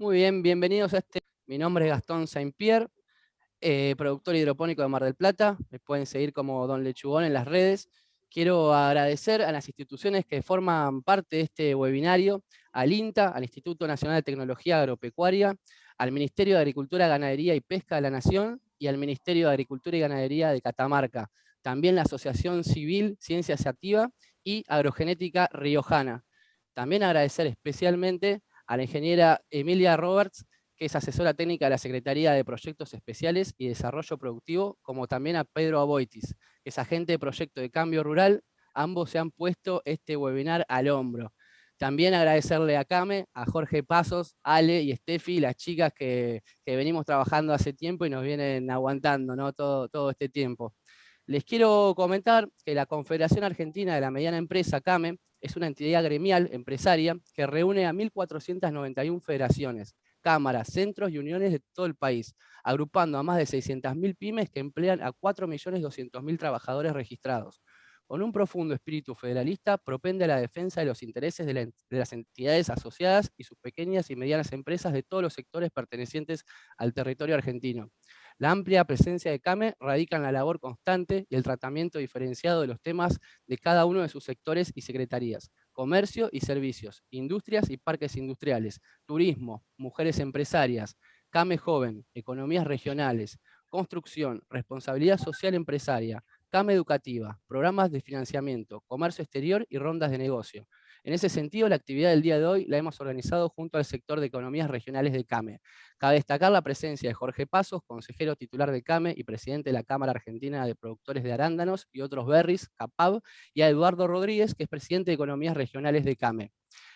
Muy bien, bienvenidos a este. Mi nombre es Gastón Saint-Pierre, productor hidropónico de Mar del Plata. Me pueden seguir como Don Lechugón en las redes. Quiero agradecer a las instituciones que forman parte de este webinario, al INTA, al Instituto Nacional de Tecnología Agropecuaria, al Ministerio de Agricultura, Ganadería y Pesca de la Nación y al Ministerio de Agricultura y Ganadería de Catamarca. También la Asociación Civil Ciencia Sativa y Agrogenética Riojana. También agradecer especialmente a la ingeniera Emilia Roberts, que es asesora técnica de la Secretaría de Proyectos Especiales y Desarrollo Productivo, como también a Pedro Aboitis, que es agente de proyecto de cambio rural. Ambos se han puesto este webinar al hombro. También agradecerle a Came, a Jorge Pasos, Ale y Steffi, las chicas que venimos trabajando hace tiempo y nos vienen aguantando, ¿no? todo este tiempo. Les quiero comentar que la Confederación Argentina de la Mediana Empresa, CAME, es una entidad gremial empresaria que reúne a 1.491 federaciones, cámaras, centros y uniones de todo el país, agrupando a más de 600.000 pymes que emplean a 4.200.000 trabajadores registrados. Con un profundo espíritu federalista, propende a la defensa de los intereses de las entidades asociadas y sus pequeñas y medianas empresas de todos los sectores pertenecientes al territorio argentino. La amplia presencia de CAME radica en la labor constante y el tratamiento diferenciado de los temas de cada uno de sus sectores y secretarías: comercio y servicios, industrias y parques industriales, turismo, mujeres empresarias, CAME joven, economías regionales, construcción, responsabilidad social empresaria, CAME educativa, programas de financiamiento, comercio exterior y rondas de negocio. En ese sentido, la actividad del día de hoy la hemos organizado junto al sector de economías regionales de CAME. Cabe destacar la presencia de Jorge Pasos, consejero titular de CAME y presidente de la Cámara Argentina de Productores de Arándanos y otros berries, CAPAB, y a Eduardo Rodríguez, que es presidente de Economías Regionales de CAME.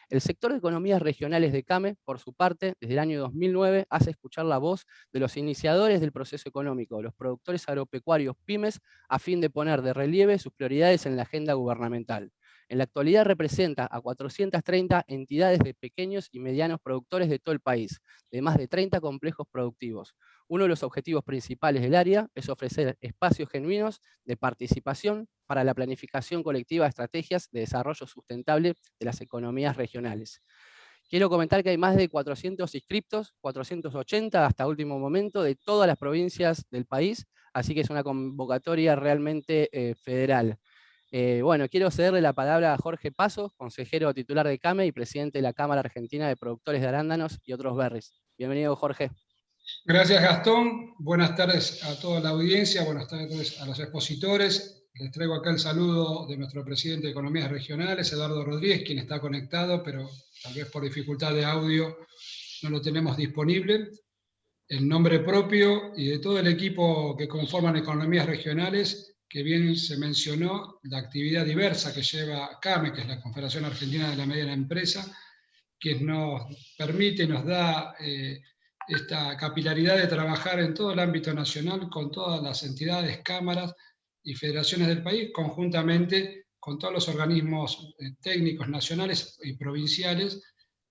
El sector de economías regionales de CAME, por su parte, desde el año 2009, hace escuchar la voz de los iniciadores del proceso económico, los productores agropecuarios pymes, a fin de poner de relieve sus prioridades en la agenda gubernamental. En la actualidad representa a 430 entidades de pequeños y medianos productores de todo el país, de más de 30 complejos productivos. Uno de los objetivos principales del área es ofrecer espacios genuinos de participación para la planificación colectiva de estrategias de desarrollo sustentable de las economías regionales. Quiero comentar que hay más de 400 inscriptos, 480 hasta último momento, de todas las provincias del país, así que es una convocatoria realmente federal. Bueno, quiero cederle la palabra a Jorge Pasos, consejero titular de CAME y presidente de la Cámara Argentina de Productores de Arándanos y otros berries. Bienvenido, Jorge. Gracias, Gastón. Buenas tardes a toda la audiencia, buenas tardes a los expositores. Les traigo acá el saludo de nuestro presidente de Economías Regionales, Eduardo Rodríguez, quien está conectado, pero tal vez por dificultad de audio no lo tenemos disponible. En nombre propio y de todo el equipo que conforman Economías Regionales, que bien se mencionó, la actividad diversa que lleva CAME, que es la Confederación Argentina de la Mediana Empresa, que nos permite, nos da esta capilaridad de trabajar en todo el ámbito nacional con todas las entidades, cámaras y federaciones del país, conjuntamente con todos los organismos técnicos nacionales y provinciales,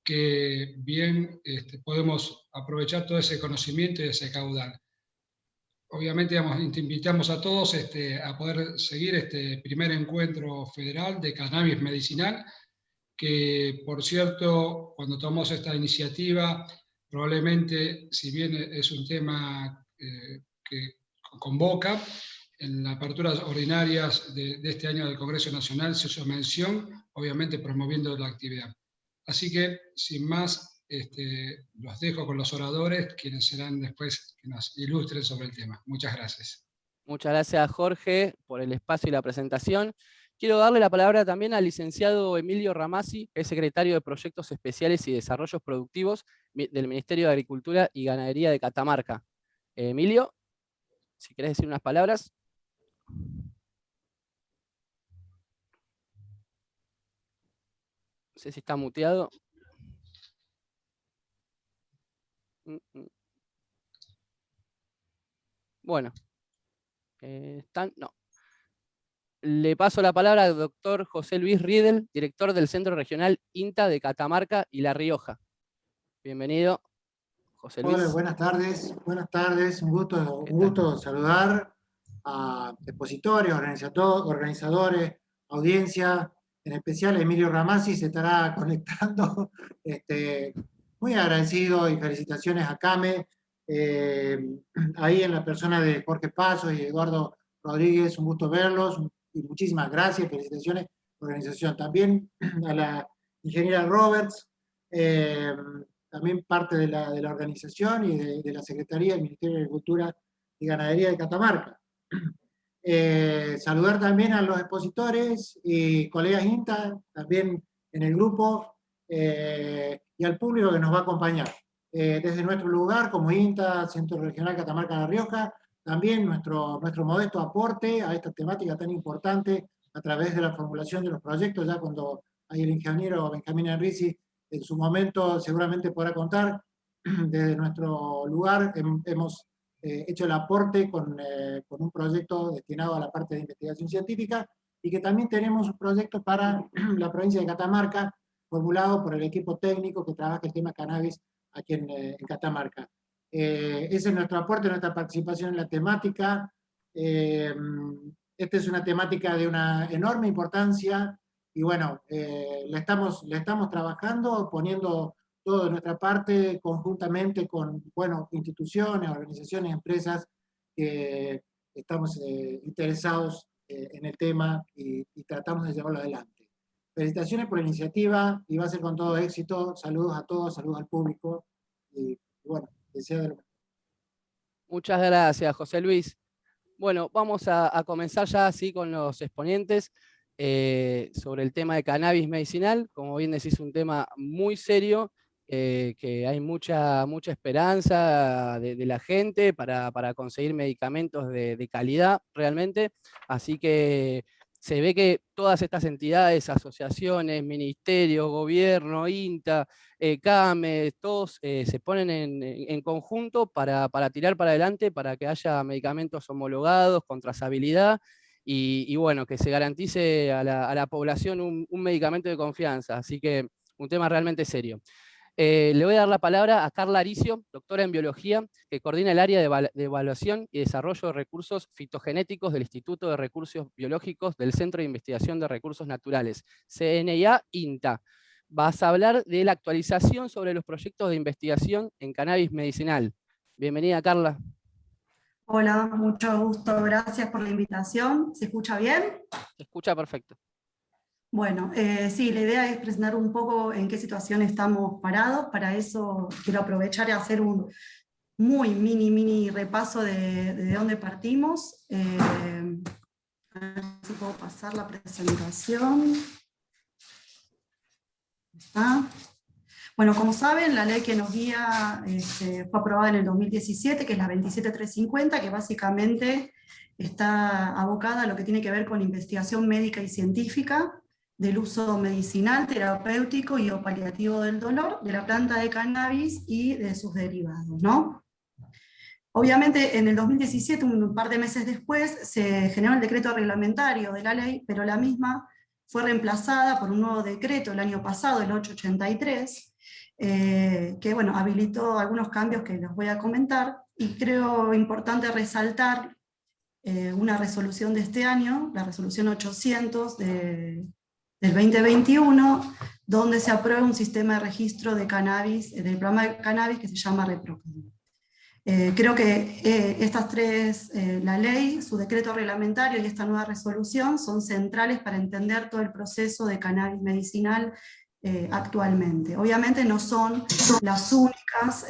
que bien podemos aprovechar todo ese conocimiento y ese caudal. Obviamente invitamos a todos a poder seguir este primer encuentro federal de cannabis medicinal, que por cierto, cuando tomamos esta iniciativa, probablemente, si bien es un tema que convoca, en las aperturas ordinarias de este año del Congreso Nacional se hizo mención, obviamente promoviendo la actividad. Así que, sin más, los dejo con los oradores, quienes serán después que nos ilustren sobre el tema. Muchas gracias. Muchas gracias, Jorge, por el espacio y la presentación. Quiero darle la palabra también al licenciado Emilio Ramassi, que es secretario de Proyectos Especiales y Desarrollos Productivos del Ministerio de Agricultura y Ganadería de Catamarca. Emilio, si querés decir unas palabras. No sé si está muteado. Bueno. No. Le paso la palabra al doctor José Luis Riedel, director del Centro Regional INTA de Catamarca y La Rioja. Bienvenido, José Luis. Hola, buenas tardes. Un gusto saludar a expositores, organizadores, audiencia, en especial Emilio Ramassi se estará conectando muy agradecido y felicitaciones a CAME, ahí en la persona de Jorge Pasos y Eduardo Rodríguez, un gusto verlos, y muchísimas gracias, felicitaciones, organización. También a la ingeniera Roberts, también parte de la organización y de la Secretaría del Ministerio de Agricultura y Ganadería de Catamarca. Saludar también a los expositores y colegas INTA, también en el grupo, y al público que nos va a acompañar. Desde nuestro lugar, como INTA, Centro Regional Catamarca-La Rioja, también nuestro modesto aporte a esta temática tan importante a través de la formulación de los proyectos, ya cuando hay el ingeniero Benjamín Enrici, en su momento seguramente podrá contar. Desde nuestro lugar hemos hecho el aporte con un proyecto destinado a la parte de investigación científica, y que también tenemos un proyecto para la provincia de Catamarca, formulado por el equipo técnico que trabaja el tema cannabis aquí en Catamarca. Ese es nuestro aporte, nuestra participación en la temática. Esta es una temática de una enorme importancia, y bueno, la estamos trabajando, poniendo todo de nuestra parte, conjuntamente con, bueno, instituciones, organizaciones, empresas, que estamos interesados en el tema, y tratamos de llevarlo adelante. Felicitaciones por la iniciativa, y va a ser con todo éxito. Saludos a todos, saludos al público, y bueno, deseo de lo mejor. Muchas gracias, José Luis. Bueno, vamos a comenzar ya así con los exponentes sobre el tema de cannabis medicinal. Como bien decís, un tema muy serio, que hay mucha esperanza de la gente para conseguir medicamentos de calidad realmente. Así que se ve que todas estas entidades, asociaciones, ministerios, gobierno, INTA, CAME, todos se ponen en conjunto para tirar para adelante, para que haya medicamentos homologados con trazabilidad, y bueno, que se garantice a la población un medicamento de confianza. Así que un tema realmente serio. Le voy a dar la palabra a Carla Aricio, doctora en biología, que coordina el área de evaluación y desarrollo de recursos fitogenéticos del Instituto de Recursos Biológicos del Centro de Investigación de Recursos Naturales, CNIA-INTA. Vas a hablar de la actualización sobre los proyectos de investigación en cannabis medicinal. Bienvenida, Carla. Hola, mucho gusto, gracias por la invitación. ¿Se escucha bien? Se escucha perfecto. Bueno, sí, la idea es presentar un poco en qué situación estamos parados. Para eso quiero aprovechar y hacer un muy mini repaso de dónde partimos. A ver si puedo pasar la presentación. ¿Está? Bueno, como saben, la ley que nos guía fue aprobada en el 2017, que es la 27350, que básicamente está abocada a lo que tiene que ver con investigación médica y científica del uso medicinal, terapéutico y o paliativo del dolor de la planta de cannabis y de sus derivados, ¿no? Obviamente en el 2017, un par de meses después, se generó el decreto reglamentario de la ley, pero la misma fue reemplazada por un nuevo decreto el año pasado, el 883, que bueno, habilitó algunos cambios que los voy a comentar, y creo importante resaltar una resolución de este año, la resolución 800 del 2021, donde se aprueba un sistema de registro de cannabis, del programa de cannabis que se llama ReproCan. Creo que estas tres, la ley, su decreto reglamentario y esta nueva resolución, son centrales para entender todo el proceso de cannabis medicinal actualmente. Obviamente no son las únicas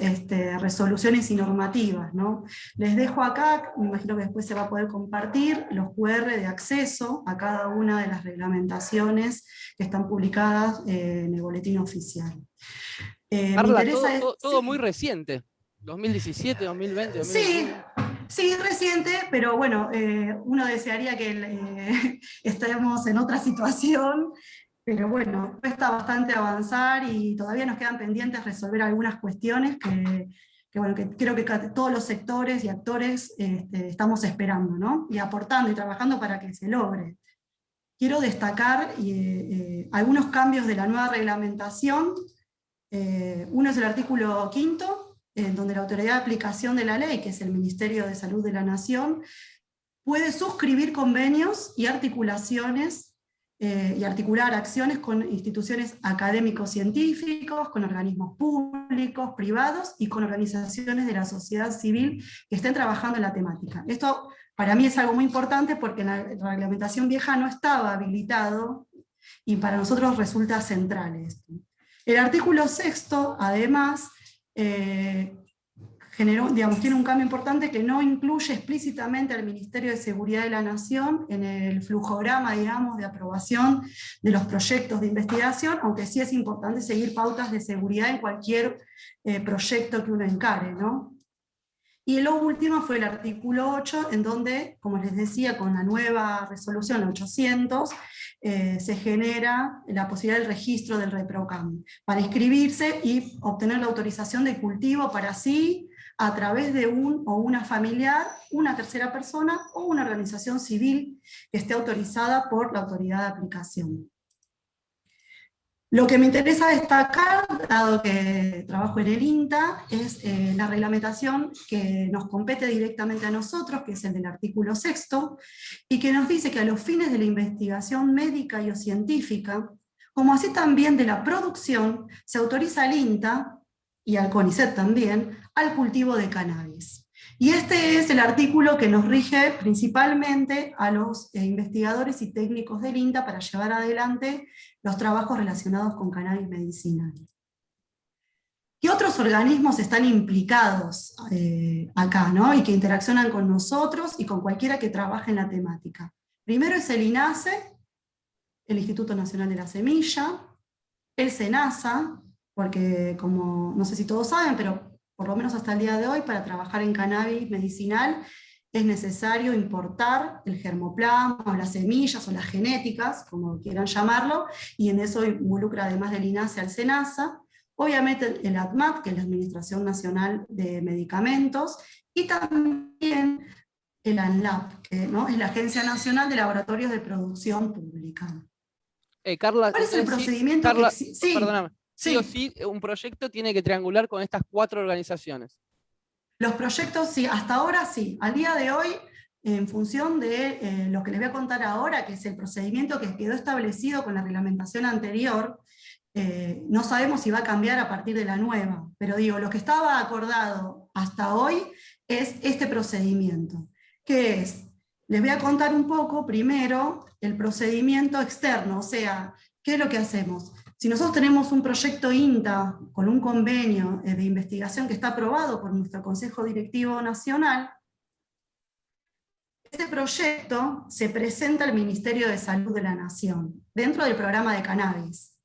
resoluciones y normativas, ¿no? Les dejo acá, me imagino que después se va a poder compartir, los QR de acceso a cada una de las reglamentaciones que están publicadas en el boletín oficial. Carla, todo muy reciente. 2017, 2020, 2021. Sí, reciente, pero bueno, uno desearía que estemos en otra situación, pero bueno, cuesta bastante avanzar y todavía nos quedan pendientes resolver algunas cuestiones que creo que todos los sectores y actores estamos esperando, ¿no? Y aportando y trabajando para que se logre. Quiero destacar algunos cambios de la nueva reglamentación. Uno es el artículo 5º, en donde la autoridad de aplicación de la ley, que es el Ministerio de Salud de la Nación, puede suscribir convenios y articulaciones y articular acciones con instituciones académicos-científicos, con organismos públicos, privados y con organizaciones de la sociedad civil que estén trabajando en la temática. Esto para mí es algo muy importante porque en la reglamentación vieja no estaba habilitado y para nosotros resulta central esto. El artículo 6º, además, tiene un cambio importante que no incluye explícitamente al Ministerio de Seguridad de la Nación en el flujograma, digamos, de aprobación de los proyectos de investigación, aunque sí es importante seguir pautas de seguridad en cualquier proyecto que uno encare, ¿no? Y lo último fue el artículo 8, en donde, como les decía, con la nueva resolución 800, se genera la posibilidad del registro del REPROCAM, para inscribirse y obtener la autorización de cultivo para sí, a través de un o una familiar, una tercera persona o una organización civil que esté autorizada por la autoridad de aplicación. Lo que me interesa destacar, dado que trabajo en el INTA, es la reglamentación que nos compete directamente a nosotros, que es el del artículo 6º, y que nos dice que a los fines de la investigación médica y o científica, como así también de la producción, se autoriza al INTA, y al CONICET también, al cultivo de cannabis. Y este es el artículo que nos rige principalmente a los investigadores y técnicos del INTA para llevar adelante los trabajos relacionados con cannabis medicinal. ¿Qué otros organismos están implicados acá, ¿no? Y que interaccionan con nosotros y con cualquiera que trabaje en la temática? Primero es el INASE, el Instituto Nacional de la Semilla, el SENASA, porque como no sé si todos saben, pero por lo menos hasta el día de hoy, para trabajar en cannabis medicinal es necesario importar el germoplasma, o las semillas, o las genéticas, como quieran llamarlo, y en eso involucra además del INASE al SENASA, obviamente el ADMAT, que es la Administración Nacional de Medicamentos, y también el ANLAP, que, ¿no?, es la Agencia Nacional de Laboratorios de Producción Pública. Carla, ¿Cuál es el procedimiento Carla, que sí, perdóname. Sí sí. o sí, un proyecto tiene que triangular con estas 4 organizaciones. Los proyectos sí, hasta ahora sí. Al día de hoy, en función de lo que les voy a contar ahora, que es el procedimiento que quedó establecido con la reglamentación anterior, no sabemos si va a cambiar a partir de la nueva, pero digo, lo que estaba acordado hasta hoy es este procedimiento, que es, les voy a contar un poco primero el procedimiento externo, o sea, ¿qué es lo que hacemos? Si nosotros tenemos un proyecto INTA con un convenio de investigación que está aprobado por nuestro Consejo Directivo Nacional, este proyecto se presenta al Ministerio de Salud de la Nación, dentro del programa de cannabis.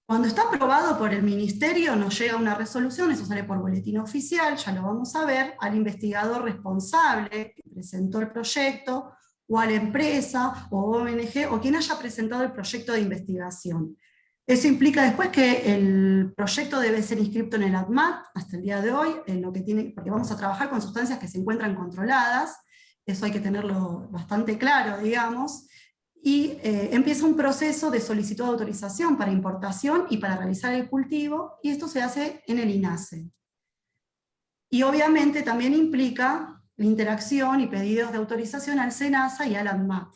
Cuando está aprobado por el Ministerio nos llega una resolución, eso sale por boletín oficial, ya lo vamos a ver, al investigador responsable que presentó el proyecto, o a la empresa, o ONG, o quien haya presentado el proyecto de investigación. Eso implica después que el proyecto debe ser inscrito en el ADMAT, hasta el día de hoy, en lo que tiene, porque vamos a trabajar con sustancias que se encuentran controladas, eso hay que tenerlo bastante claro, digamos, y empieza un proceso de solicitud de autorización para importación y para realizar el cultivo, y esto se hace en el INASE. Y obviamente también implica la interacción y pedidos de autorización al SENASA y al ADMAT.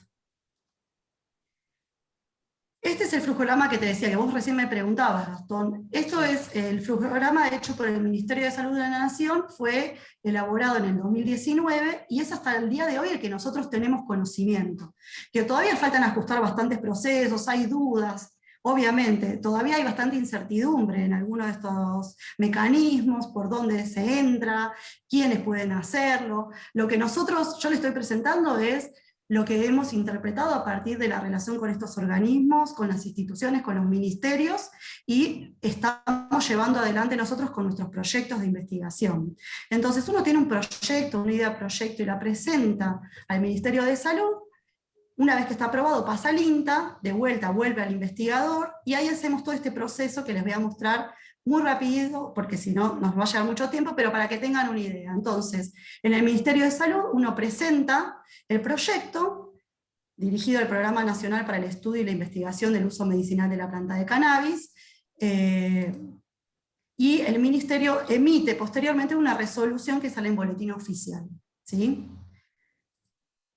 Este es el flujograma que te decía, que vos recién me preguntabas, Gastón. Esto es el flujograma hecho por el Ministerio de Salud de la Nación, fue elaborado en el 2019, y es hasta el día de hoy el que nosotros tenemos conocimiento. Que todavía faltan ajustar bastantes procesos, hay dudas, obviamente, todavía hay bastante incertidumbre en algunos de estos mecanismos, por dónde se entra, quiénes pueden hacerlo. Lo que yo le estoy presentando es lo que hemos interpretado a partir de la relación con estos organismos, con las instituciones, con los ministerios, y estamos llevando adelante nosotros con nuestros proyectos de investigación. Entonces uno tiene un proyecto, una idea de proyecto, y la presenta al Ministerio de Salud. Una vez que está aprobado pasa al INTA, de vuelta vuelve al investigador, y ahí hacemos todo este proceso que les voy a mostrar muy rápido, porque si no nos va a llevar mucho tiempo, pero para que tengan una idea. Entonces, en el Ministerio de Salud uno presenta el proyecto, dirigido al Programa Nacional para el Estudio y la Investigación del Uso Medicinal de la Planta de Cannabis, y el Ministerio emite posteriormente una resolución que sale en boletín oficial, ¿sí?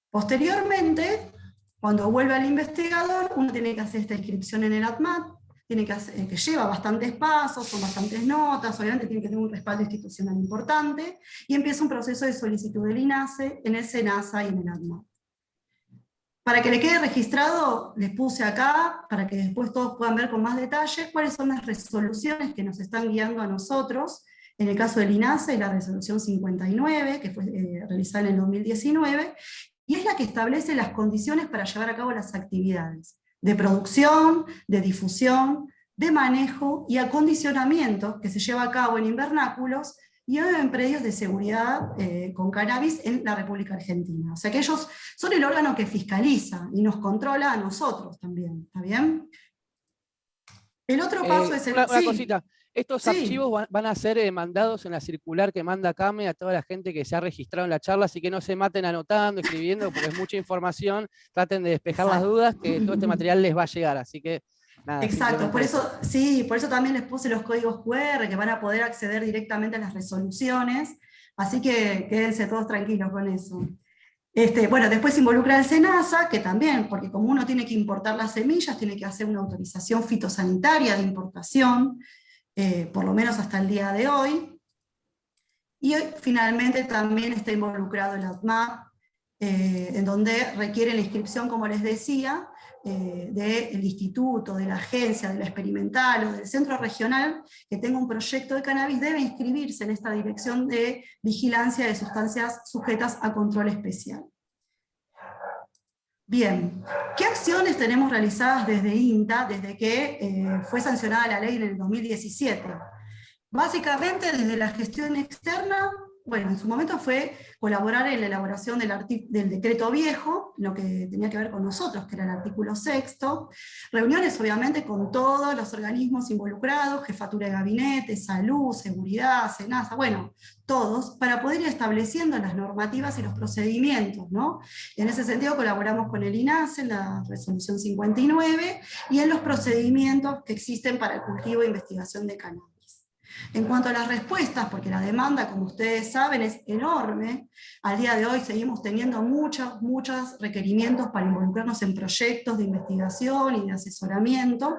Posteriormente, Cuando vuelve al investigador, uno tiene que hacer esta inscripción en el ADMAT, que lleva bastantes pasos, son bastantes notas, obviamente tiene que tener un respaldo institucional importante, y empieza un proceso de solicitud del INASE en el SENASA y en el ADMAT. Para que le quede registrado, les puse acá, para que después todos puedan ver con más detalle, cuáles son las resoluciones que nos están guiando a nosotros. En el caso del INASE, la resolución 59, que fue realizada en el 2019, y es la que establece las condiciones para llevar a cabo las actividades de producción, de difusión, de manejo y acondicionamiento que se lleva a cabo en invernáculos y en predios de seguridad con cannabis en la República Argentina. O sea que ellos son el órgano que fiscaliza y nos controla a nosotros también, ¿está bien? El otro paso es el... Una cosita, estos archivos van a ser mandados en la circular que manda CAME a toda la gente que se ha registrado en la charla, así que no se maten anotando, escribiendo, porque es mucha información, traten de despejar las dudas, que todo este material les va a llegar, así que... Nada, exacto, por eso también les puse los códigos QR que van a poder acceder directamente a las resoluciones, así que quédense todos tranquilos con eso. Bueno, después involucra el SENASA, que también, porque como uno tiene que importar las semillas, tiene que hacer una autorización fitosanitaria de importación, por lo menos hasta el día de hoy. Y hoy finalmente también está involucrado el ADMAT, en donde requiere la inscripción, como les decía, del instituto, de la agencia, de la experimental o del centro regional que tenga un proyecto de cannabis, debe inscribirse en esta dirección de vigilancia de sustancias sujetas a control especial. Bien, ¿qué acciones tenemos realizadas desde INTA desde que fue sancionada la ley en el 2017? Básicamente desde la gestión externa, bueno, en su momento fue colaborar en la elaboración del decreto viejo, lo que tenía que ver con nosotros, que era el artículo 6º, reuniones obviamente con todos los organismos involucrados, jefatura de gabinete, salud, seguridad, SENASA, bueno, todos, para poder ir estableciendo las normativas y los procedimientos, ¿no? En ese sentido colaboramos con el INASE en la resolución 59 y en los procedimientos que existen para el cultivo e investigación de cannabis. En cuanto a las respuestas, porque la demanda, como ustedes saben, es enorme, al día de hoy seguimos teniendo muchos requerimientos para involucrarnos en proyectos de investigación y de asesoramiento.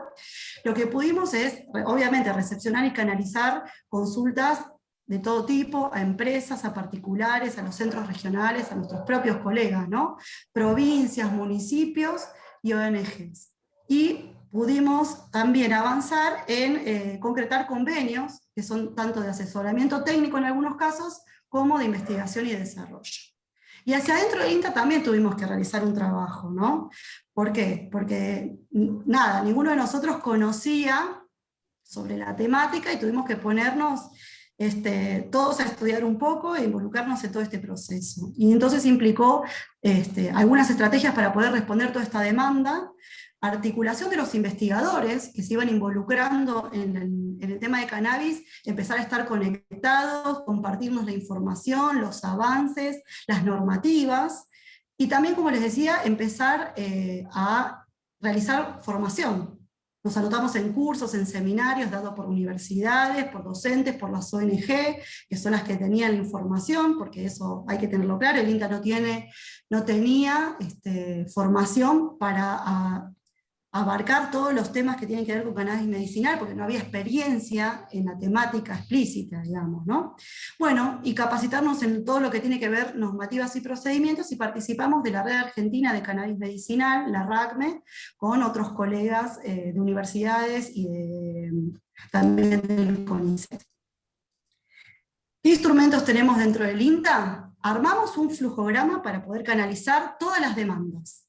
Lo que pudimos es, obviamente, recepcionar y canalizar consultas de todo tipo, a empresas, a particulares, a los centros regionales, a nuestros propios colegas, ¿no? Provincias, municipios y ONGs. Y pudimos también avanzar en concretar convenios, que son tanto de asesoramiento técnico en algunos casos, como de investigación y desarrollo. Y hacia adentro de INTA también tuvimos que realizar un trabajo, ¿no? ¿Por qué? Porque, nada, ninguno de nosotros conocía sobre la temática y tuvimos que ponernos todos a estudiar un poco e involucrarnos en todo este proceso. Y entonces implicó algunas estrategias para poder responder toda esta demanda, articulación de los investigadores que se iban involucrando en el tema de cannabis, empezar a estar conectados, compartirnos la información, los avances, las normativas, y también, como les decía, empezar a realizar formación. Nos anotamos en cursos, en seminarios dados por universidades, por docentes, por las ONG, que son las que tenían la información, porque eso hay que tenerlo claro, el INTA no tenía formación para abarcar todos los temas que tienen que ver con cannabis medicinal, porque no había experiencia en la temática explícita, digamos, ¿no? Bueno, y capacitarnos en todo lo que tiene que ver normativas y procedimientos, y participamos de la Red Argentina de Cannabis Medicinal, la RACME, con otros colegas de universidades y también del CONICET. ¿Qué instrumentos tenemos dentro del INTA? Armamos un flujograma para poder canalizar todas las demandas,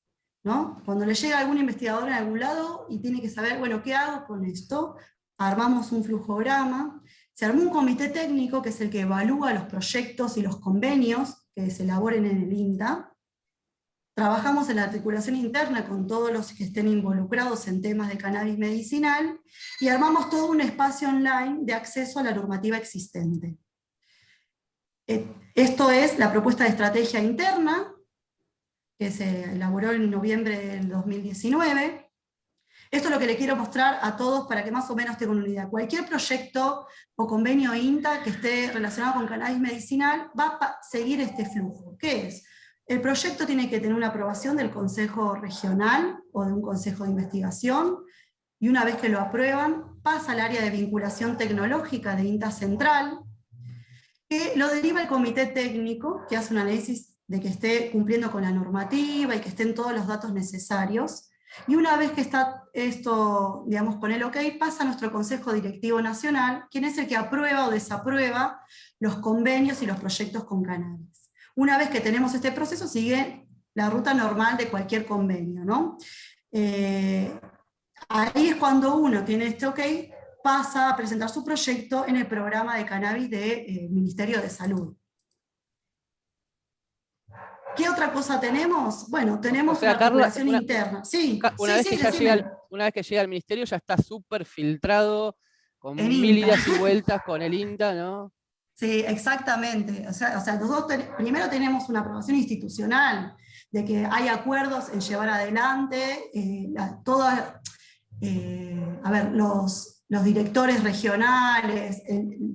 ¿no? Cuando le llega a algún investigador en algún lado y tiene que saber, bueno, ¿qué hago con esto? Armamos un flujograma, se armó un comité técnico que es el que evalúa los proyectos y los convenios que se elaboren en el INTA. Trabajamos en la articulación interna con todos los que estén involucrados en temas de cannabis medicinal y armamos todo un espacio online de acceso a la normativa existente. Esto es la propuesta de estrategia interna, que se elaboró en noviembre del 2019. Esto es lo que le quiero mostrar a todos para que más o menos tengan una idea. Cualquier proyecto o convenio INTA que esté relacionado con cannabis medicinal va a seguir este flujo. ¿Qué es? El proyecto tiene que tener una aprobación del Consejo Regional o de un Consejo de Investigación, y una vez que lo aprueban, pasa al área de vinculación tecnológica de INTA Central, que lo deriva el comité técnico, que hace un análisis de que esté cumpliendo con la normativa y que estén todos los datos necesarios. Y una vez que está esto, digamos, con el ok, pasa a nuestro Consejo Directivo Nacional, quien es el que aprueba o desaprueba los convenios y los proyectos con cannabis. Una vez que tenemos este proceso, sigue la ruta normal de cualquier convenio, ¿no? Ahí es cuando uno tiene este ok, pasa a presentar su proyecto en el programa de cannabis del Ministerio de Salud. ¿Qué otra cosa tenemos? Bueno, tenemos una regulación interna. Sí, una vez que llega al ministerio ya está súper filtrado, con mil idas y vueltas con el INTA, ¿no? Sí, exactamente. O sea nosotros primero tenemos una aprobación institucional, de que hay acuerdos en llevar adelante, los directores regionales,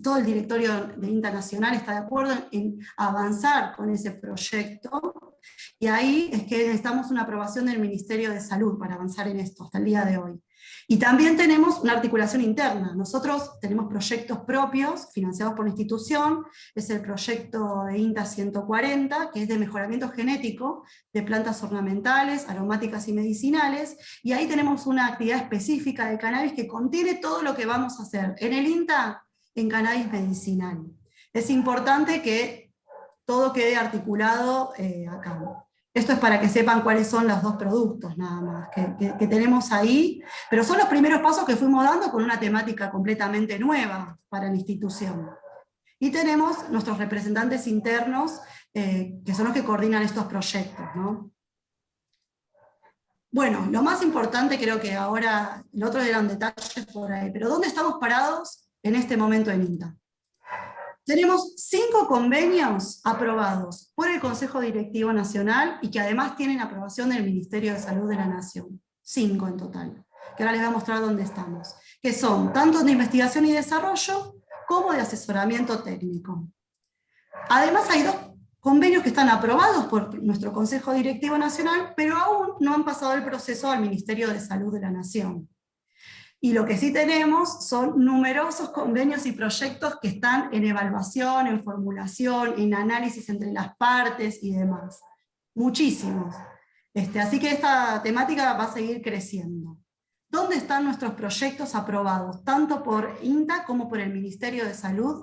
todo el directorio de INTA Nacional está de acuerdo en avanzar con ese proyecto, y ahí es que necesitamos una aprobación del Ministerio de Salud para avanzar en esto hasta el día de hoy. Y también tenemos una articulación interna. Nosotros tenemos proyectos propios financiados por la institución, es el proyecto de INTA 140, que es de mejoramiento genético de plantas ornamentales, aromáticas y medicinales, y ahí tenemos una actividad específica de cannabis que contiene todo lo que vamos a hacer en el INTA en cannabis medicinal. Es importante que todo quede articulado acá. Esto es para que sepan cuáles son los dos productos nada más que tenemos ahí, pero son los primeros pasos que fuimos dando con una temática completamente nueva para la institución. Y tenemos nuestros representantes internos, que son los que coordinan estos proyectos, ¿no? Bueno, lo más importante creo que ahora, el otro eran detalles por ahí, pero ¿dónde estamos parados en este momento en INTA? Tenemos 5 convenios aprobados por el Consejo Directivo Nacional y que además tienen aprobación del Ministerio de Salud de la Nación. 5 en total, que ahora les voy a mostrar dónde estamos. Que son tanto de investigación y desarrollo como de asesoramiento técnico. Además hay 2 convenios que están aprobados por nuestro Consejo Directivo Nacional, pero aún no han pasado el proceso al Ministerio de Salud de la Nación. Y lo que sí tenemos son numerosos convenios y proyectos que están en evaluación, en formulación, en análisis entre las partes y demás. Muchísimos. Así que esta temática va a seguir creciendo. ¿Dónde están nuestros proyectos aprobados? Tanto por INTA como por el Ministerio de Salud.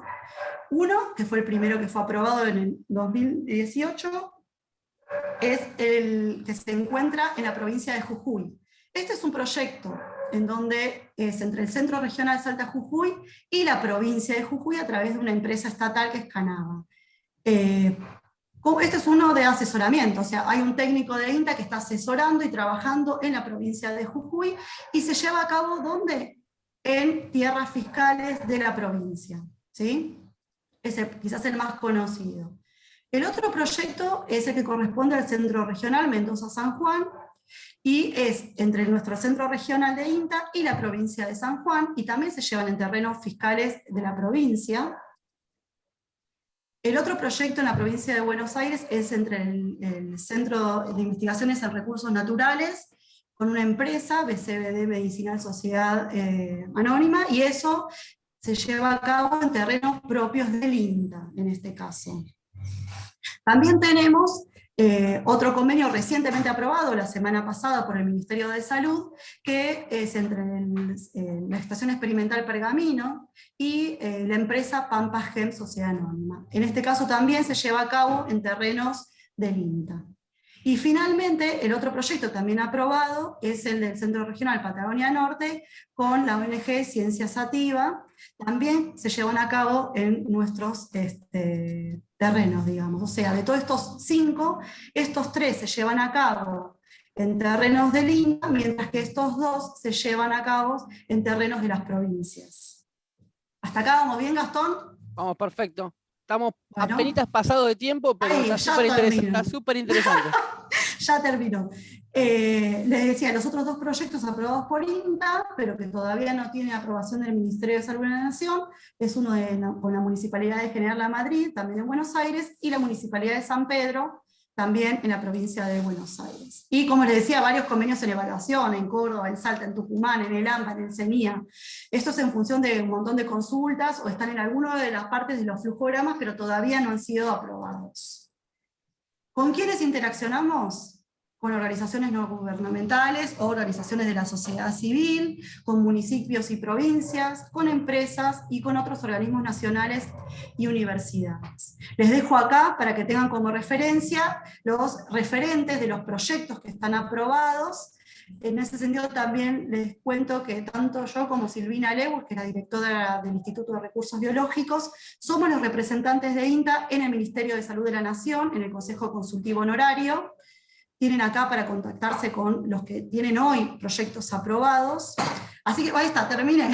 Uno, que fue el primero que fue aprobado en el 2018, es el que se encuentra en la provincia de Jujuy. Este es un proyecto en donde es entre el Centro Regional Salta Jujuy y la provincia de Jujuy a través de una empresa estatal que es Canava. Este es uno de asesoramiento, o sea, hay un técnico de INTA que está asesorando y trabajando en la provincia de Jujuy y se lleva a cabo, ¿dónde? En tierras fiscales de la provincia, ¿sí? Ese quizás el más conocido. El otro proyecto es el que corresponde al Centro Regional Mendoza-San Juan, y es entre nuestro centro regional de INTA y la provincia de San Juan, y también se llevan en terrenos fiscales de la provincia. El otro proyecto en la provincia de Buenos Aires es entre el Centro de Investigaciones en Recursos Naturales, con una empresa, BCBD Medicinal Sociedad Anónima, y eso se lleva a cabo en terrenos propios del INTA, en este caso. También tenemos otro convenio recientemente aprobado la semana pasada por el Ministerio de Salud, que es entre la Estación Experimental Pergamino y la empresa Pampa Gem Sociedad Anónima. En este caso también se lleva a cabo en terrenos del INTA. Y finalmente, el otro proyecto también aprobado es el del Centro Regional Patagonia Norte con la ONG Ciencia Sativa. También se llevan a cabo en nuestros terrenos, digamos. O sea, de todos estos 5, estos 3 se llevan a cabo en terrenos del INTA, mientras que estos 2 se llevan a cabo en terrenos de las provincias. ¿Hasta acá vamos bien, Gastón? Vamos, perfecto. Estamos apenas pasado de tiempo, pero está súper interesante. Ya terminó. Les decía, los otros 2 proyectos aprobados por INTA, pero que todavía no tienen aprobación del Ministerio de Salud de la Nación, es uno con la Municipalidad de General La Madrid, también en Buenos Aires, y la Municipalidad de San Pedro, también en la provincia de Buenos Aires. Y como les decía, varios convenios en evaluación, en Córdoba, en Salta, en Tucumán, en el AMBA, en el CENIA. Esto es en función de un montón de consultas, o están en alguna de las partes de los flujogramas, pero todavía no han sido aprobados. ¿Con quiénes interaccionamos? Con organizaciones no gubernamentales o organizaciones de la sociedad civil, con municipios y provincias, con empresas y con otros organismos nacionales y universidades. Les dejo acá para que tengan como referencia los referentes de los proyectos que están aprobados. En ese sentido también les cuento que tanto yo como Silvina Lewis, que es la directora del Instituto de Recursos Biológicos, somos los representantes de INTA en el Ministerio de Salud de la Nación, en el Consejo Consultivo Honorario. Tienen acá para contactarse con los que tienen hoy proyectos aprobados. Así que ahí está, terminé.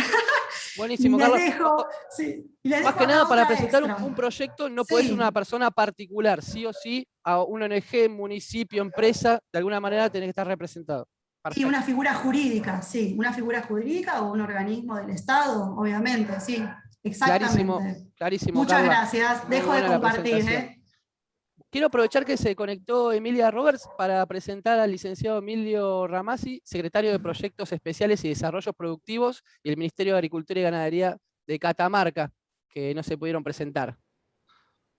Buenísimo, Les Carlos. dejo, sí, Más que nada, para presentar extra. un proyecto no puede ser una persona particular, sí o sí, a una ONG, municipio, empresa, de alguna manera tenés que estar representado. Y una figura jurídica, sí, una figura jurídica o un organismo del Estado, obviamente, sí, exactamente. Clarísimo, clarísimo. Muchas Carla. gracias, Muy dejo de buena la compartir. presentación. Quiero aprovechar que se conectó Emilia Roberts para presentar al licenciado Emilio Ramassi, secretario de Proyectos Especiales y Desarrollos Productivos y el Ministerio de Agricultura y Ganadería de Catamarca, que no se pudieron presentar.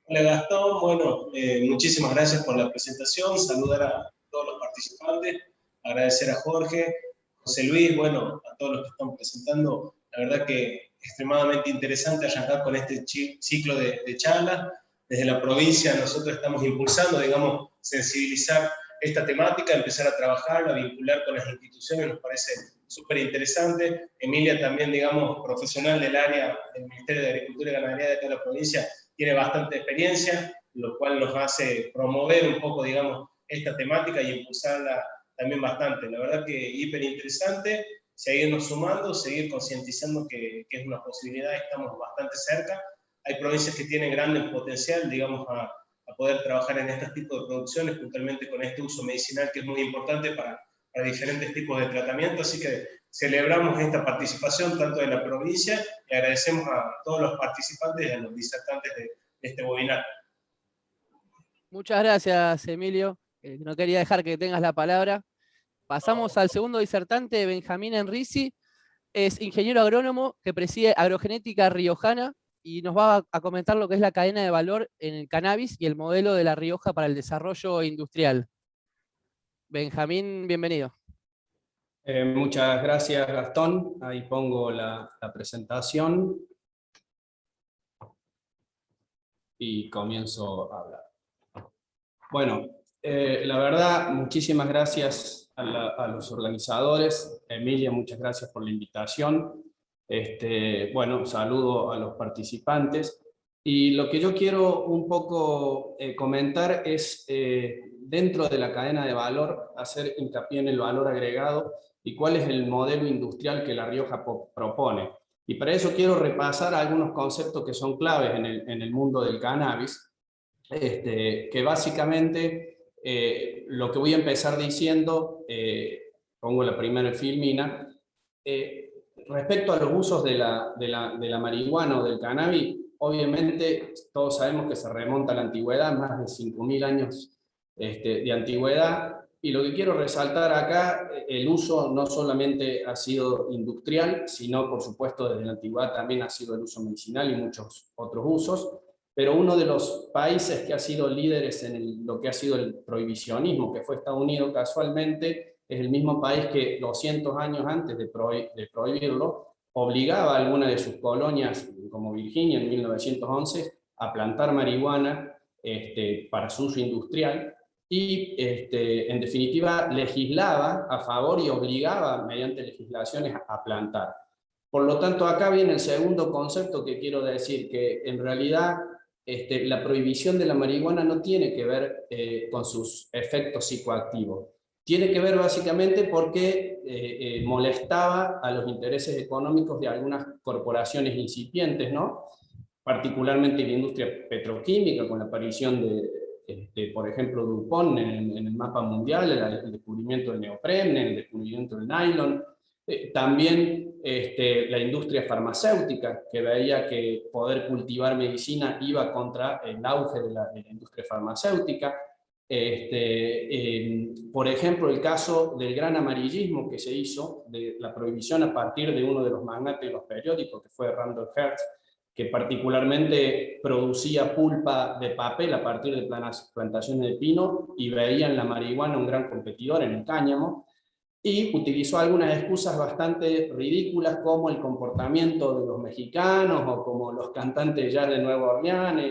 Hola Gastón, bueno, muchísimas gracias por la presentación, saludar a todos los participantes, agradecer a Jorge, José Luis, bueno, a todos los que están presentando, la verdad que extremadamente interesante arrancar con este ciclo de charlas. Desde la provincia nosotros estamos impulsando, digamos, sensibilizar esta temática, empezar a trabajar, a vincular con las instituciones, nos parece súper interesante. Emilia también, digamos, profesional del área del Ministerio de Agricultura y Ganadería de toda la provincia, tiene bastante experiencia, lo cual nos hace promover un poco, digamos, esta temática y impulsarla también bastante. La verdad que hiper interesante, seguirnos sumando, seguir concientizando que es una posibilidad, estamos bastante cerca. Hay provincias que tienen gran potencial, digamos, a poder trabajar en este tipo de producciones, puntualmente con este uso medicinal que es muy importante para diferentes tipos de tratamiento, así que celebramos esta participación tanto de la provincia y agradecemos a todos los participantes y a los disertantes de este webinar. Muchas gracias, Emilio. No quería dejar que tengas la palabra. Pasamos al segundo disertante, Benjamín Enrisi. Es ingeniero agrónomo que preside Agrogenética Riojana y nos va a comentar lo que es la cadena de valor en el cannabis y el modelo de La Rioja para el desarrollo industrial. Benjamín, bienvenido. Muchas gracias, Gastón. Ahí pongo la presentación y comienzo a hablar. Bueno, la verdad, muchísimas gracias a los organizadores. Emilia, muchas gracias por la invitación. Bueno, saludo a los participantes. Y lo que yo quiero un poco comentar es, dentro de la cadena de valor, hacer hincapié en el valor agregado y cuál es el modelo industrial que La Rioja propone. Y para eso quiero repasar algunos conceptos que son claves en el mundo del cannabis, que básicamente lo que voy a empezar diciendo, pongo la primera filmina, respecto a los usos de la marihuana o del cannabis, obviamente todos sabemos que se remonta a la antigüedad, más de 5.000 años de antigüedad, y lo que quiero resaltar acá, el uso no solamente ha sido industrial, sino por supuesto desde la antigüedad también ha sido el uso medicinal y muchos otros usos, pero uno de los países que ha sido líderes en lo que ha sido el prohibicionismo, que fue Estados Unidos casualmente, es el mismo país que 200 años antes de prohibirlo, obligaba a alguna de sus colonias, como Virginia en 1911, a plantar marihuana para su uso industrial, y en definitiva legislaba a favor y obligaba mediante legislaciones a plantar. Por lo tanto, acá viene el segundo concepto que quiero decir, que en realidad la prohibición de la marihuana no tiene que ver con sus efectos psicoactivos. Tiene que ver básicamente porque molestaba a los intereses económicos de algunas corporaciones incipientes, ¿no? Particularmente la industria petroquímica, con la aparición de por ejemplo, DuPont en el mapa mundial, el descubrimiento del neoprene, el descubrimiento del nylon. También la industria farmacéutica, que veía que poder cultivar medicina iba contra el auge de la industria farmacéutica. Por ejemplo, el caso del gran amarillismo que se hizo, de la prohibición a partir de uno de los magnates de los periódicos, que fue Randall Hearst, que particularmente producía pulpa de papel a partir de plantaciones de pino y veía en la marihuana un gran competidor en el cáñamo, y utilizó algunas excusas bastante ridículas como el comportamiento de los mexicanos o como los cantantes ya de Nueva Orleans,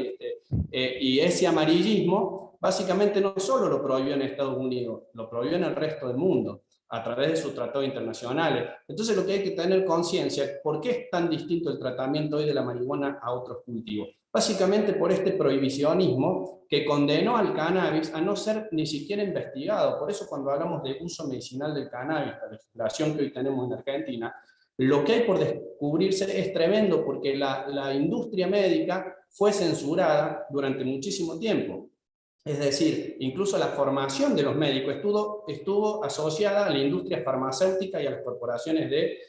y ese amarillismo básicamente no solo lo prohibió en Estados Unidos, lo prohibió en el resto del mundo a través de sus tratados internacionales. Entonces lo que hay que tener conciencia, ¿por qué es tan distinto el tratamiento hoy de la marihuana a otros cultivos? Básicamente por este prohibicionismo que condenó al cannabis a no ser ni siquiera investigado. Por eso cuando hablamos de uso medicinal del cannabis, la legislación que hoy tenemos en Argentina, lo que hay por descubrirse es tremendo, porque la industria médica fue censurada durante muchísimo tiempo. Es decir, incluso la formación de los médicos estuvo asociada a la industria farmacéutica y a las corporaciones de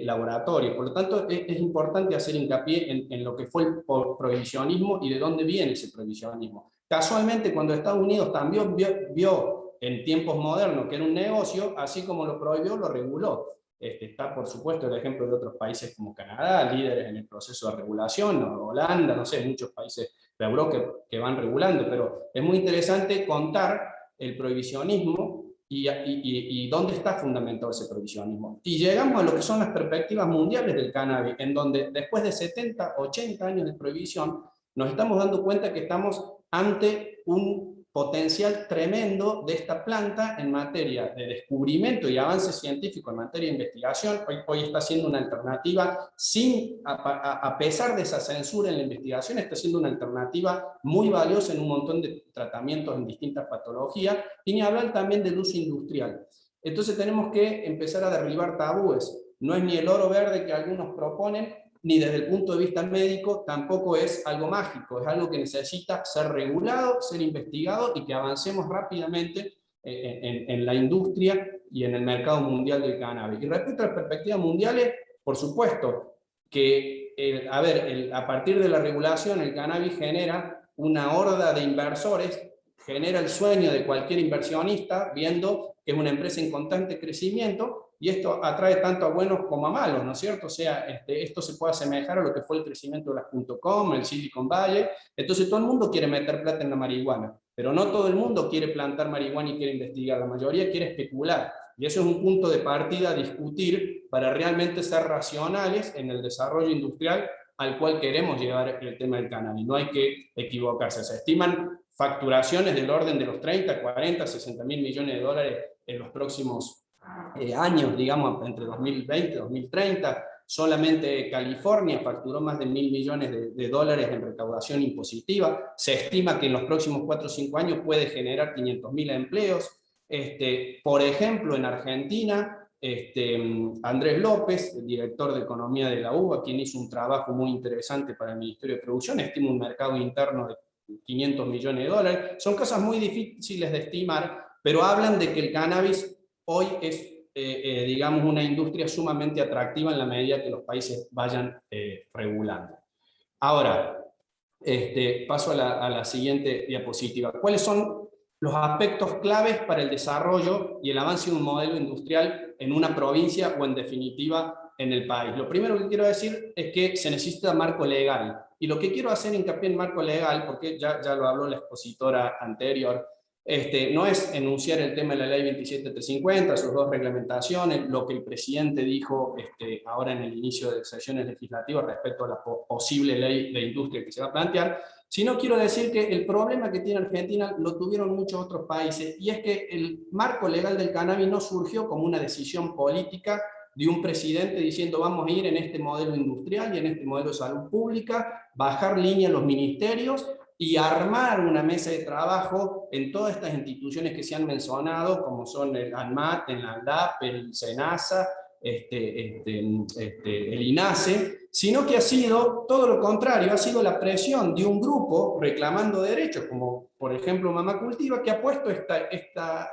laboratorio. Por lo tanto, es importante hacer hincapié en lo que fue el prohibicionismo y de dónde viene ese prohibicionismo. Casualmente, cuando Estados Unidos también vio en tiempos modernos que era un negocio, así como lo prohibió, lo reguló. Está, por supuesto, el ejemplo de otros países como Canadá, líderes en el proceso de regulación, o Holanda, no sé, muchos países de Europa que van regulando, pero es muy interesante contar el prohibicionismo y dónde está fundamentado ese prohibicionismo. Y llegamos a lo que son las perspectivas mundiales del cannabis, en donde después de 70, 80 años de prohibición, nos estamos dando cuenta que estamos ante un potencial tremendo de esta planta en materia de descubrimiento y avance científico, en materia de investigación. Hoy está siendo una alternativa, a pesar de esa censura en la investigación, está siendo una alternativa muy valiosa en un montón de tratamientos en distintas patologías, y ni hablar también del uso industrial. Entonces tenemos que empezar a derribar tabúes. No es ni el oro verde que algunos proponen, ni desde el punto de vista médico, tampoco es algo mágico, es algo que necesita ser regulado, ser investigado y que avancemos rápidamente en la industria y en el mercado mundial del cannabis. Y respecto a las perspectivas mundiales, por supuesto que, a partir de la regulación, el cannabis genera una horda de inversores, genera el sueño de cualquier inversionista, viendo que es una empresa en constante crecimiento, y esto atrae tanto a buenos como a malos, ¿no es cierto? O sea, esto se puede asemejar a lo que fue el crecimiento de las .com, el Silicon Valley. Entonces todo el mundo quiere meter plata en la marihuana, pero no todo el mundo quiere plantar marihuana y quiere investigar, la mayoría quiere especular. Y eso es un punto de partida a discutir para realmente ser racionales en el desarrollo industrial al cual queremos llevar el tema del cannabis. No hay que equivocarse. Se estiman facturaciones del orden de los 30, 40, 60 mil millones de dólares en los próximos años, digamos, entre 2020 y 2030. Solamente California facturó más de 1.000 millones de dólares en recaudación impositiva. Se estima que en los próximos 4 o 5 años puede generar 500.000 empleos. Por ejemplo, en Argentina, Andrés López, el director de Economía de la UBA, quien hizo un trabajo muy interesante para el Ministerio de Producción, estima un mercado interno de 500 millones de dólares. Son cosas muy difíciles de estimar, pero hablan de que el cannabis hoy es, digamos, una industria sumamente atractiva en la medida que los países vayan regulando. Ahora, paso a la siguiente diapositiva. ¿Cuáles son los aspectos claves para el desarrollo y el avance de un modelo industrial en una provincia o, en definitiva, en el país? Lo primero que quiero decir es que se necesita marco legal. Y lo que quiero hacer hincapié en marco legal, porque ya lo habló la expositora anterior, no es enunciar el tema de la ley 27350, sus 2 reglamentaciones, lo que el presidente dijo ahora en el inicio de sesiones legislativas respecto a la posible ley de industria que se va a plantear, sino quiero decir que el problema que tiene Argentina lo tuvieron muchos otros países, y es que el marco legal del cannabis no surgió como una decisión política de un presidente diciendo vamos a ir en este modelo industrial y en este modelo de salud pública, bajar línea a los ministerios y armar una mesa de trabajo en todas estas instituciones que se han mencionado, como son el ANMAT, el ANDAP, el SENASA, el INASE, sino que ha sido todo lo contrario, ha sido la presión de un grupo reclamando derechos, como por ejemplo Mamá Cultiva, que ha puesto esta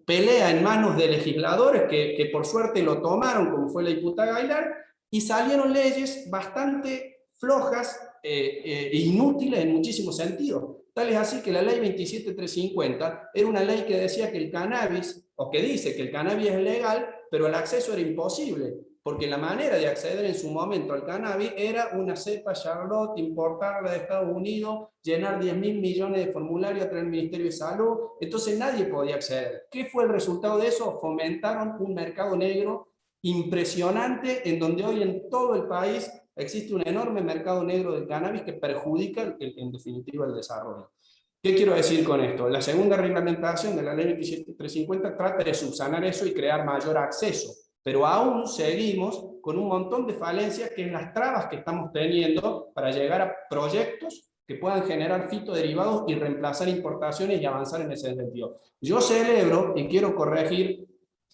pelea en manos de legisladores que por suerte lo tomaron, como fue la diputada Gailar, y salieron leyes bastante flojas e inútiles en muchísimos sentidos. Tal es así que la ley 27350 era una ley que decía que el cannabis, o que dice que el cannabis es legal, pero el acceso era imposible, porque la manera de acceder en su momento al cannabis era una cepa Charlotte, importarla de Estados Unidos, llenar 10.000 millones de formularios, traer el Ministerio de Salud, entonces nadie podía acceder. ¿Qué fue el resultado de eso? Fomentaron un mercado negro impresionante, en donde hoy en todo el país existe un enorme mercado negro del cannabis que perjudica en definitiva el desarrollo. ¿Qué quiero decir con esto? La segunda reglamentación de la ley 27350 trata de subsanar eso y crear mayor acceso, pero aún seguimos con un montón de falencias que es las trabas que estamos teniendo para llegar a proyectos que puedan generar fitoderivados y reemplazar importaciones y avanzar en ese sentido. Yo celebro y quiero corregir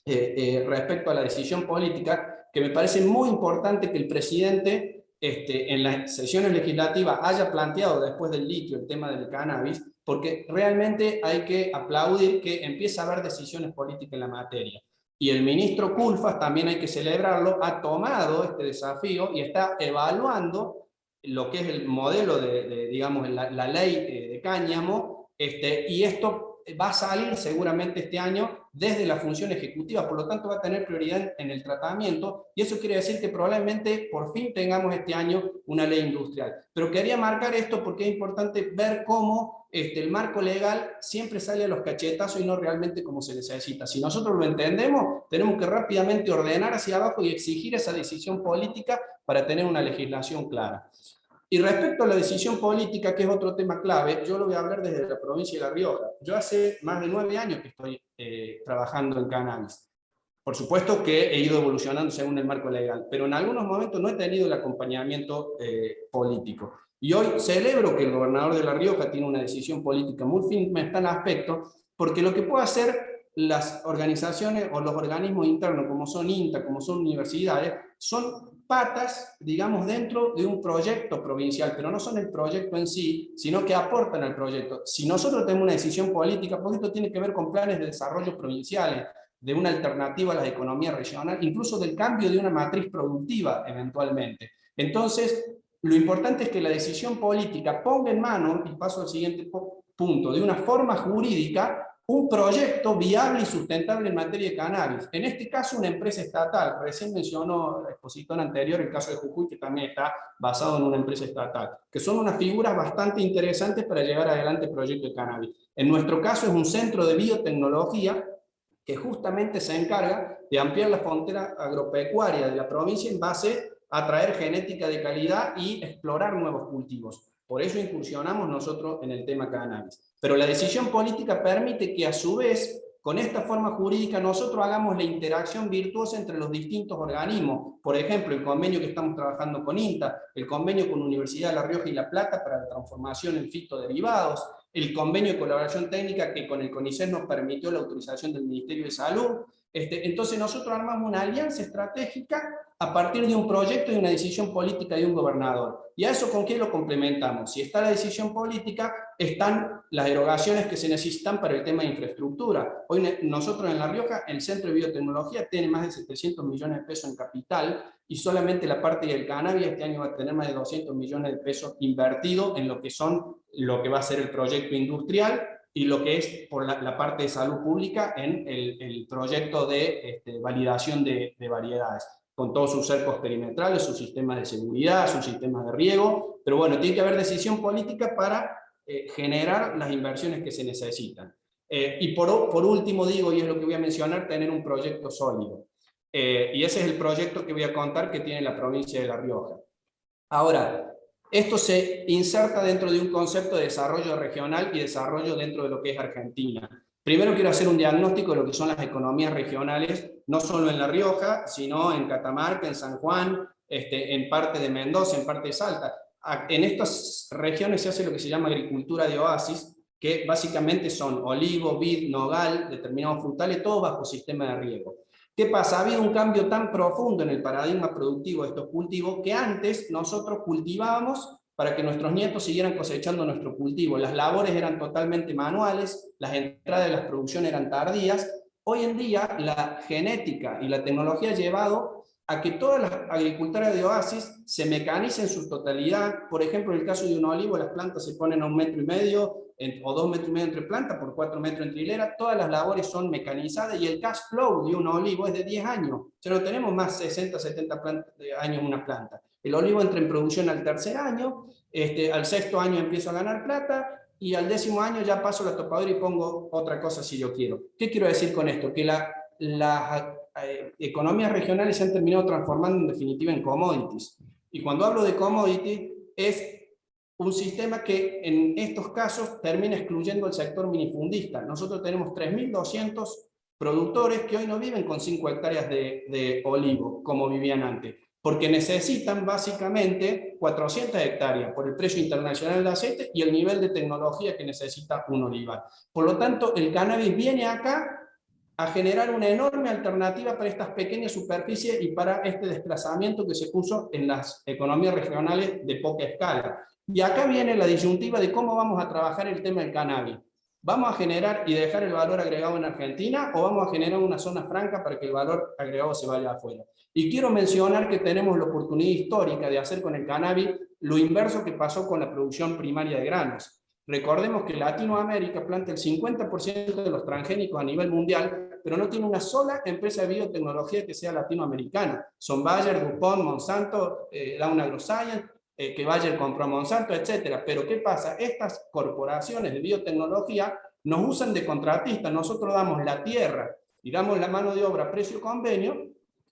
respecto a la decisión política, que me parece muy importante que el presidente en las sesiones legislativas haya planteado después del litio el tema del cannabis, porque realmente hay que aplaudir que empieza a haber decisiones políticas en la materia. Y el ministro Culfas, también hay que celebrarlo, ha tomado este desafío y está evaluando lo que es el modelo digamos, la ley de cáñamo, y esto va a salir seguramente este año desde la función ejecutiva, por lo tanto va a tener prioridad en el tratamiento, y eso quiere decir que probablemente por fin tengamos este año una ley industrial. Pero quería marcar esto porque es importante ver cómo el marco legal siempre sale a los cachetazos y no realmente como se necesita. Si nosotros lo entendemos, tenemos que rápidamente ordenar hacia abajo y exigir esa decisión política para tener una legislación clara. Y respecto a la decisión política, que es otro tema clave, yo lo voy a hablar desde la provincia de La Rioja. Yo hace más de 9 años que estoy trabajando en cannabis. Por supuesto que he ido evolucionando según el marco legal, pero en algunos momentos no he tenido el acompañamiento político. Y hoy celebro que el gobernador de La Rioja tiene una decisión política muy firme en tal aspecto, porque lo que puede hacer las organizaciones o los organismos internos, como son INTA, como son universidades, son patas, digamos, dentro de un proyecto provincial, pero no son el proyecto en sí, sino que aportan al proyecto. Si nosotros tenemos una decisión política, porque esto tiene que ver con planes de desarrollo provinciales, de una alternativa a la economía regional, incluso del cambio de una matriz productiva eventualmente. Entonces, lo importante es que la decisión política ponga en mano, y paso al siguiente punto, de una forma jurídica, un proyecto viable y sustentable en materia de cannabis. En este caso, una empresa estatal. Recién mencionó el expositor anterior el caso de Jujuy, que también está basado en una empresa estatal, que son unas figuras bastante interesantes para llevar adelante el proyecto de cannabis. En nuestro caso es un centro de biotecnología que justamente se encarga de ampliar la frontera agropecuaria de la provincia en base a traer genética de calidad y explorar nuevos cultivos. Por eso incursionamos nosotros en el tema cannabis. Pero la decisión política permite que a su vez, con esta forma jurídica, nosotros hagamos la interacción virtuosa entre los distintos organismos. Por ejemplo, el convenio que estamos trabajando con INTA, el convenio con Universidad de La Rioja y La Plata para la transformación en fitoderivados, el convenio de colaboración técnica que con el CONICET nos permitió la autorización del Ministerio de Salud. Entonces nosotros armamos una alianza estratégica a partir de un proyecto y una decisión política de un gobernador. ¿Y a eso con qué lo complementamos? Si está la decisión política, están las erogaciones que se necesitan para el tema de infraestructura. Hoy nosotros en La Rioja, el Centro de Biotecnología tiene más de 700 millones de pesos en capital, y solamente la parte del cannabis este año va a tener más de 200 millones de pesos invertidos en lo que va a ser el proyecto industrial, y lo que es por la parte de salud pública en el proyecto de validación de variedades, con todos sus cercos perimetrales, sus sistemas de seguridad, sus sistemas de riego. Pero bueno, tiene que haber decisión política para generar las inversiones que se necesitan. Y por último digo, y es lo que voy a mencionar, tener un proyecto sólido. Y ese es el proyecto que voy a contar que tiene la provincia de La Rioja. Ahora, esto se inserta dentro de un concepto de desarrollo regional y desarrollo dentro de lo que es Argentina. Primero quiero hacer un diagnóstico de lo que son las economías regionales, no solo en La Rioja, sino en Catamarca, en San Juan, en parte de Mendoza, en parte de Salta. En estas regiones se hace lo que se llama agricultura de oasis, que básicamente son olivo, vid, nogal, determinados frutales, todo bajo sistema de riego. ¿Qué pasa? Ha habido un cambio tan profundo en el paradigma productivo de estos cultivos que antes nosotros cultivábamos para que nuestros nietos siguieran cosechando nuestro cultivo. Las labores eran totalmente manuales, las entradas de las producciones eran tardías. Hoy en día la genética y la tecnología ha llevado a que todas las agricultoras de oasis se mecanicen en su totalidad. Por ejemplo, en el caso de un olivo, las plantas se ponen a 1,5 metros o 2,5 metros entre plantas por 4 metros entre hilera. Todas las labores son mecanizadas y el cash flow de un olivo es de 10 años. O sea, no tenemos más 60, 70 años una planta. El olivo entra en producción al tercer año, al sexto año empiezo a ganar plata, y al 10º año ya paso la topadora y pongo otra cosa si yo quiero. ¿Qué quiero decir con esto? Que las economías regionales se han terminado transformando en definitiva en commodities. Y cuando hablo de commodity, es un sistema que en estos casos termina excluyendo el sector minifundista. Nosotros tenemos 3.200 productores que hoy no viven con 5 hectáreas de olivo, como vivían antes, porque necesitan básicamente 400 hectáreas por el precio internacional del aceite y el nivel de tecnología que necesita un olivar. Por lo tanto, el cannabis viene acá a generar una enorme alternativa para estas pequeñas superficies y para este desplazamiento que se puso en las economías regionales de poca escala. Y acá viene la disyuntiva de cómo vamos a trabajar el tema del cannabis. ¿Vamos a generar y dejar el valor agregado en Argentina o vamos a generar una zona franca para que el valor agregado se vaya afuera? Y quiero mencionar que tenemos la oportunidad histórica de hacer con el cannabis lo inverso que pasó con la producción primaria de granos. Recordemos que Latinoamérica planta el 50% de los transgénicos a nivel mundial, pero no tiene una sola empresa de biotecnología que sea latinoamericana. Son Bayer, DuPont, Monsanto, Dow AgroScience, que Bayer compró a Monsanto, etc. Pero ¿qué pasa? Estas corporaciones de biotecnología nos usan de contratistas. Nosotros damos la tierra y damos la mano de obra a precio convenio,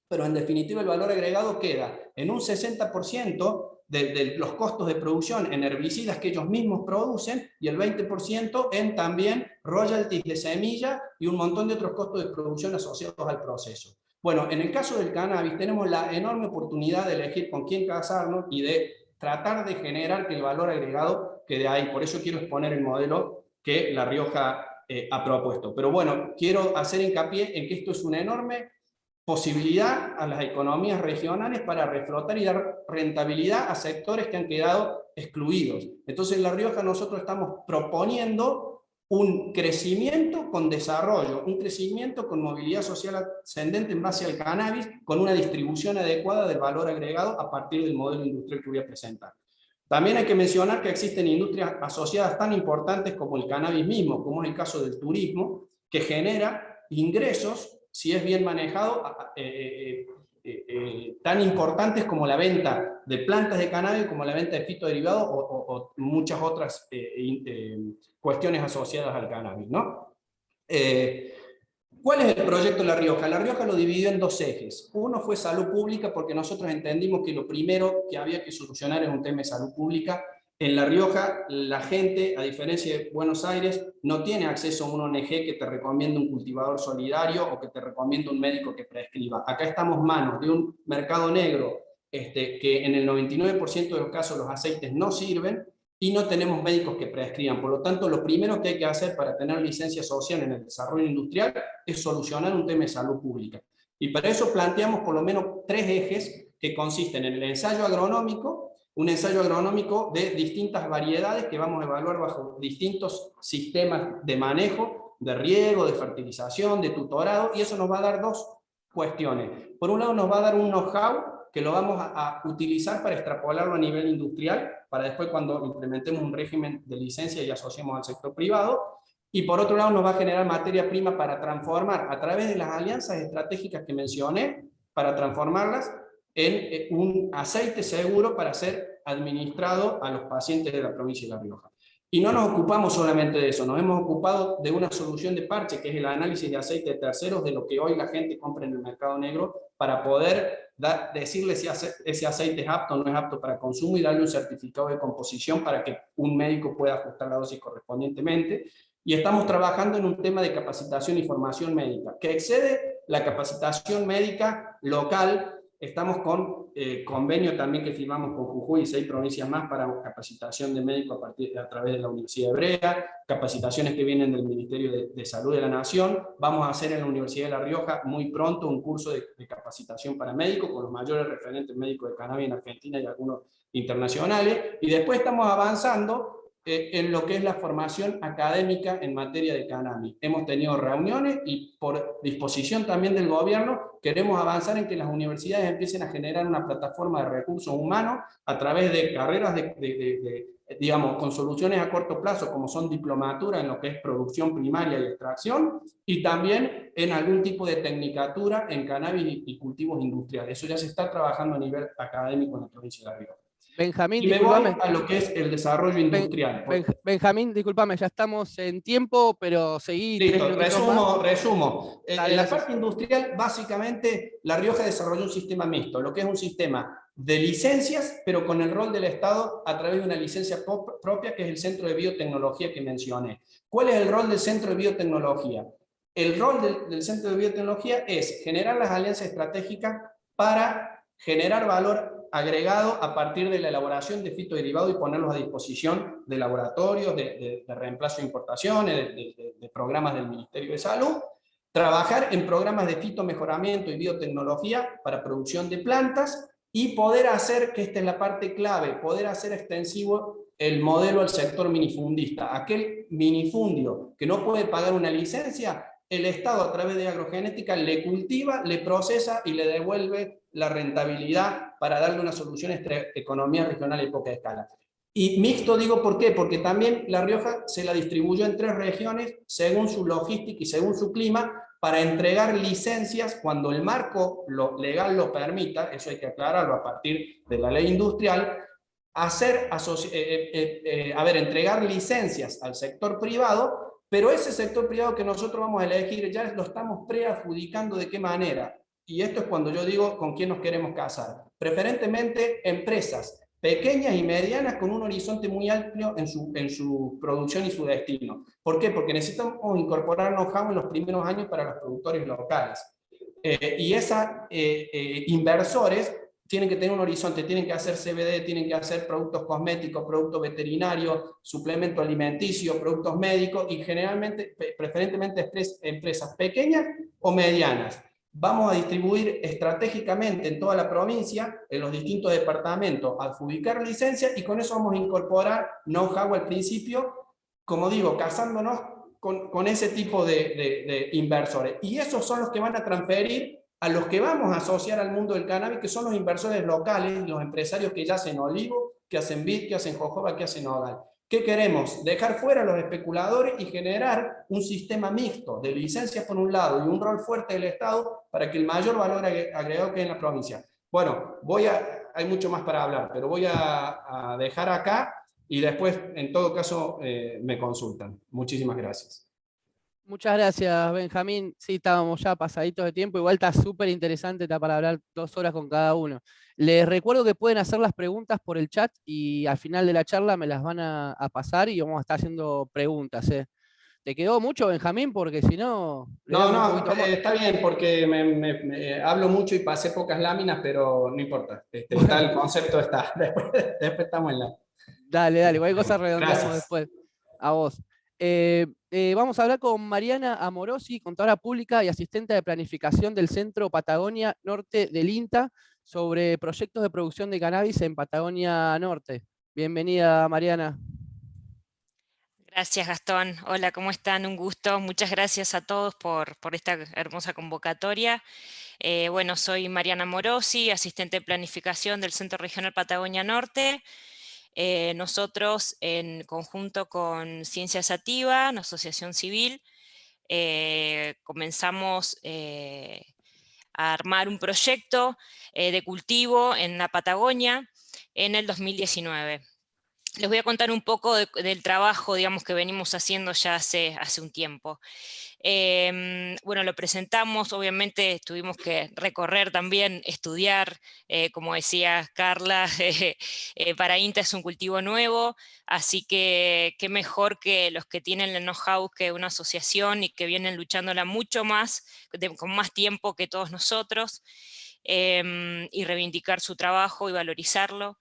pero en definitiva el valor agregado queda en un 60% de los costos de producción en herbicidas que ellos mismos producen y el 20% en también royalties de semilla y un montón de otros costos de producción asociados al proceso. Bueno, en el caso del cannabis tenemos la enorme oportunidad de elegir con quién casarnos y de tratar de generar que el valor agregado quede ahí. Por eso quiero exponer el modelo que La Rioja ha propuesto. Pero bueno, quiero hacer hincapié en que esto es una enorme posibilidad a las economías regionales para reflotar y dar rentabilidad a sectores que han quedado excluidos. Entonces en La Rioja nosotros estamos proponiendo un crecimiento con desarrollo, un crecimiento con movilidad social ascendente en base al cannabis, con una distribución adecuada del valor agregado a partir del modelo industrial que voy a presentar. También hay que mencionar que existen industrias asociadas tan importantes como el cannabis mismo, como es el caso del turismo, que genera ingresos, si es bien manejado, tan importantes como la venta de plantas de cannabis, como la venta de fitoderivados o muchas otras cuestiones asociadas al cannabis, ¿no? ¿Cuál es el proyecto La Rioja? La Rioja lo dividió en 2 ejes. Uno fue salud pública, porque nosotros entendimos que lo primero que había que solucionar es un tema de salud pública. En La Rioja, la gente, a diferencia de Buenos Aires, no tiene acceso a un ONG que te recomienda un cultivador solidario o que te recomienda un médico que prescriba. Acá estamos manos de un mercado negro que en el 99% de los casos los aceites no sirven y no tenemos médicos que prescriban. Por lo tanto, lo primero que hay que hacer para tener licencia social en el desarrollo industrial es solucionar un tema de salud pública. Y para eso planteamos por lo menos 3 ejes que consisten en el ensayo agronómico, un ensayo agronómico de distintas variedades que vamos a evaluar bajo distintos sistemas de manejo, de riego, de fertilización, de tutorado, y eso nos va a dar 2 cuestiones. Por un lado nos va a dar un know-how que lo vamos a utilizar para extrapolarlo a nivel industrial, para después cuando implementemos un régimen de licencia y asociemos al sector privado, y por otro lado nos va a generar materia prima para transformar a través de las alianzas estratégicas que mencioné, para transformarlas en un aceite seguro para ser administrado a los pacientes de la provincia de La Rioja. Y no nos ocupamos solamente de eso, nos hemos ocupado de una solución de parche, que es el análisis de aceite de terceros, de lo que hoy la gente compra en el mercado negro, para poder decirle si ese aceite es apto o no es apto para consumo y darle un certificado de composición para que un médico pueda ajustar la dosis correspondientemente. Y estamos trabajando en un tema de capacitación y formación médica, que excede la capacitación médica local. Estamos con convenio también que firmamos con Jujuy y 6 provincias más para capacitación de médicos a través de la Universidad Hebrea, capacitaciones que vienen del Ministerio de Salud de la Nación. Vamos a hacer en la Universidad de La Rioja muy pronto un curso de capacitación para médicos con los mayores referentes médicos de cannabis en Argentina y algunos internacionales. Y después estamos avanzando en lo que es la formación académica en materia de cannabis. Hemos tenido reuniones y por disposición también del gobierno queremos avanzar en que las universidades empiecen a generar una plataforma de recursos humanos a través de carreras digamos, con soluciones a corto plazo, como son diplomatura en lo que es producción primaria y extracción, y también en algún tipo de tecnicatura en cannabis y cultivos industriales. Eso ya se está trabajando a nivel académico en la provincia de La Rioja. Benjamín, Y me voy discúlpame. a lo que es el desarrollo industrial. Benjamín, discúlpame, ya estamos en tiempo, pero seguí 3 Listo, minutitos más. resumo. Dale, En la gracias. parte industrial, básicamente, La Rioja desarrolló un sistema mixto, lo que es un sistema de licencias, pero con el rol del Estado a través de una licencia propia, que es el Centro de Biotecnología que mencioné. ¿Cuál es el rol del Centro de Biotecnología? El rol del Centro de Biotecnología es generar las alianzas estratégicas para generar valor agregado a partir de la elaboración de fitoderivados y ponerlos a disposición de laboratorios, de reemplazo de importaciones, de programas del Ministerio de Salud, trabajar en programas de fitomejoramiento y biotecnología para producción de plantas y poder hacer, que esta es la parte clave, poder hacer extensivo el modelo al sector minifundista. Aquel minifundio que no puede pagar una licencia, el Estado a través de agrogenética le cultiva, le procesa y le devuelve la rentabilidad para darle una solución a esta economía regional a poca escala. Y mixto digo ¿por qué? Porque también La Rioja se la distribuyó en 3 regiones según su logística y según su clima para entregar licencias cuando el marco legal lo permita, eso hay que aclararlo a partir de la ley industrial, entregar licencias al sector privado, pero ese sector privado que nosotros vamos a elegir ya lo estamos preadjudicando de qué manera. Y esto es cuando yo digo con quién nos queremos casar. Preferentemente empresas pequeñas y medianas con un horizonte muy amplio en su producción y su destino. ¿Por qué? Porque necesitamos incorporar know-how en los primeros años para los productores locales. Y esos inversores tienen que tener un horizonte, tienen que hacer CBD, tienen que hacer productos cosméticos, productos veterinarios, suplemento alimenticio, productos médicos y generalmente, preferentemente empresas pequeñas o medianas. Vamos a distribuir estratégicamente en toda la provincia, en los distintos departamentos, adjudicar licencias y con eso vamos a incorporar know-how al principio, como digo, casándonos con ese tipo de inversores. Y esos son los que van a transferir a los que vamos a asociar al mundo del cannabis, que son los inversores locales, los empresarios que ya hacen olivo, que hacen vid, que hacen jojoba, que hacen nogal. ¿Qué queremos? Dejar fuera a los especuladores y generar un sistema mixto de licencias por un lado y un rol fuerte del Estado para que el mayor valor agregado quede en la provincia. Bueno, hay mucho más para hablar, pero voy a dejar acá y después, en todo caso, me consultan. Muchísimas gracias. Muchas gracias, Benjamín. Sí, estábamos ya pasaditos de tiempo. Igual está súper interesante, está para hablar 2 horas con cada uno. Les recuerdo que pueden hacer las preguntas por el chat y al final de la charla me las van a pasar y vamos a estar haciendo preguntas. ¿Te quedó mucho, Benjamín? Porque si no... No, está bien, porque me hablo mucho y pasé pocas láminas, pero no importa. Está el concepto, está. Después estamos en la... Dale, cualquier cosa redondeamos después. A vos. Vamos a hablar con Mariana Amorosi, contadora pública y asistente de planificación del Centro Patagonia Norte del INTA, sobre proyectos de producción de cannabis en Patagonia Norte. Bienvenida, Mariana. Gracias, Gastón. Hola, ¿cómo están? Un gusto. Muchas gracias a todos por esta hermosa convocatoria. Bueno, soy Mariana Amorosi, asistente de planificación del Centro Regional Patagonia Norte. Nosotros, en conjunto con Ciencia Sativa, una asociación civil, comenzamos a armar un proyecto de cultivo en la Patagonia en el 2019. Les voy a contar un poco del trabajo, digamos, que venimos haciendo ya hace un tiempo. Bueno, lo presentamos, obviamente tuvimos que recorrer también, estudiar, como decía Carla, para INTA es un cultivo nuevo, así que qué mejor que los que tienen el know-how que una asociación y que vienen luchándola mucho más, con más tiempo que todos nosotros, y reivindicar su trabajo y valorizarlo.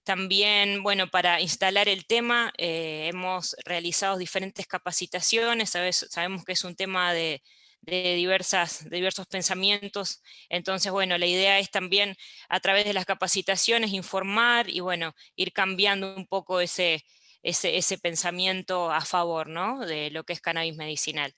También, bueno, para instalar el tema hemos realizado diferentes capacitaciones, sabemos que es un tema de diversos pensamientos, entonces, bueno, la idea es también a través de las capacitaciones informar y, bueno, ir cambiando un poco ese ese pensamiento a favor, ¿no?, de lo que es cannabis medicinal.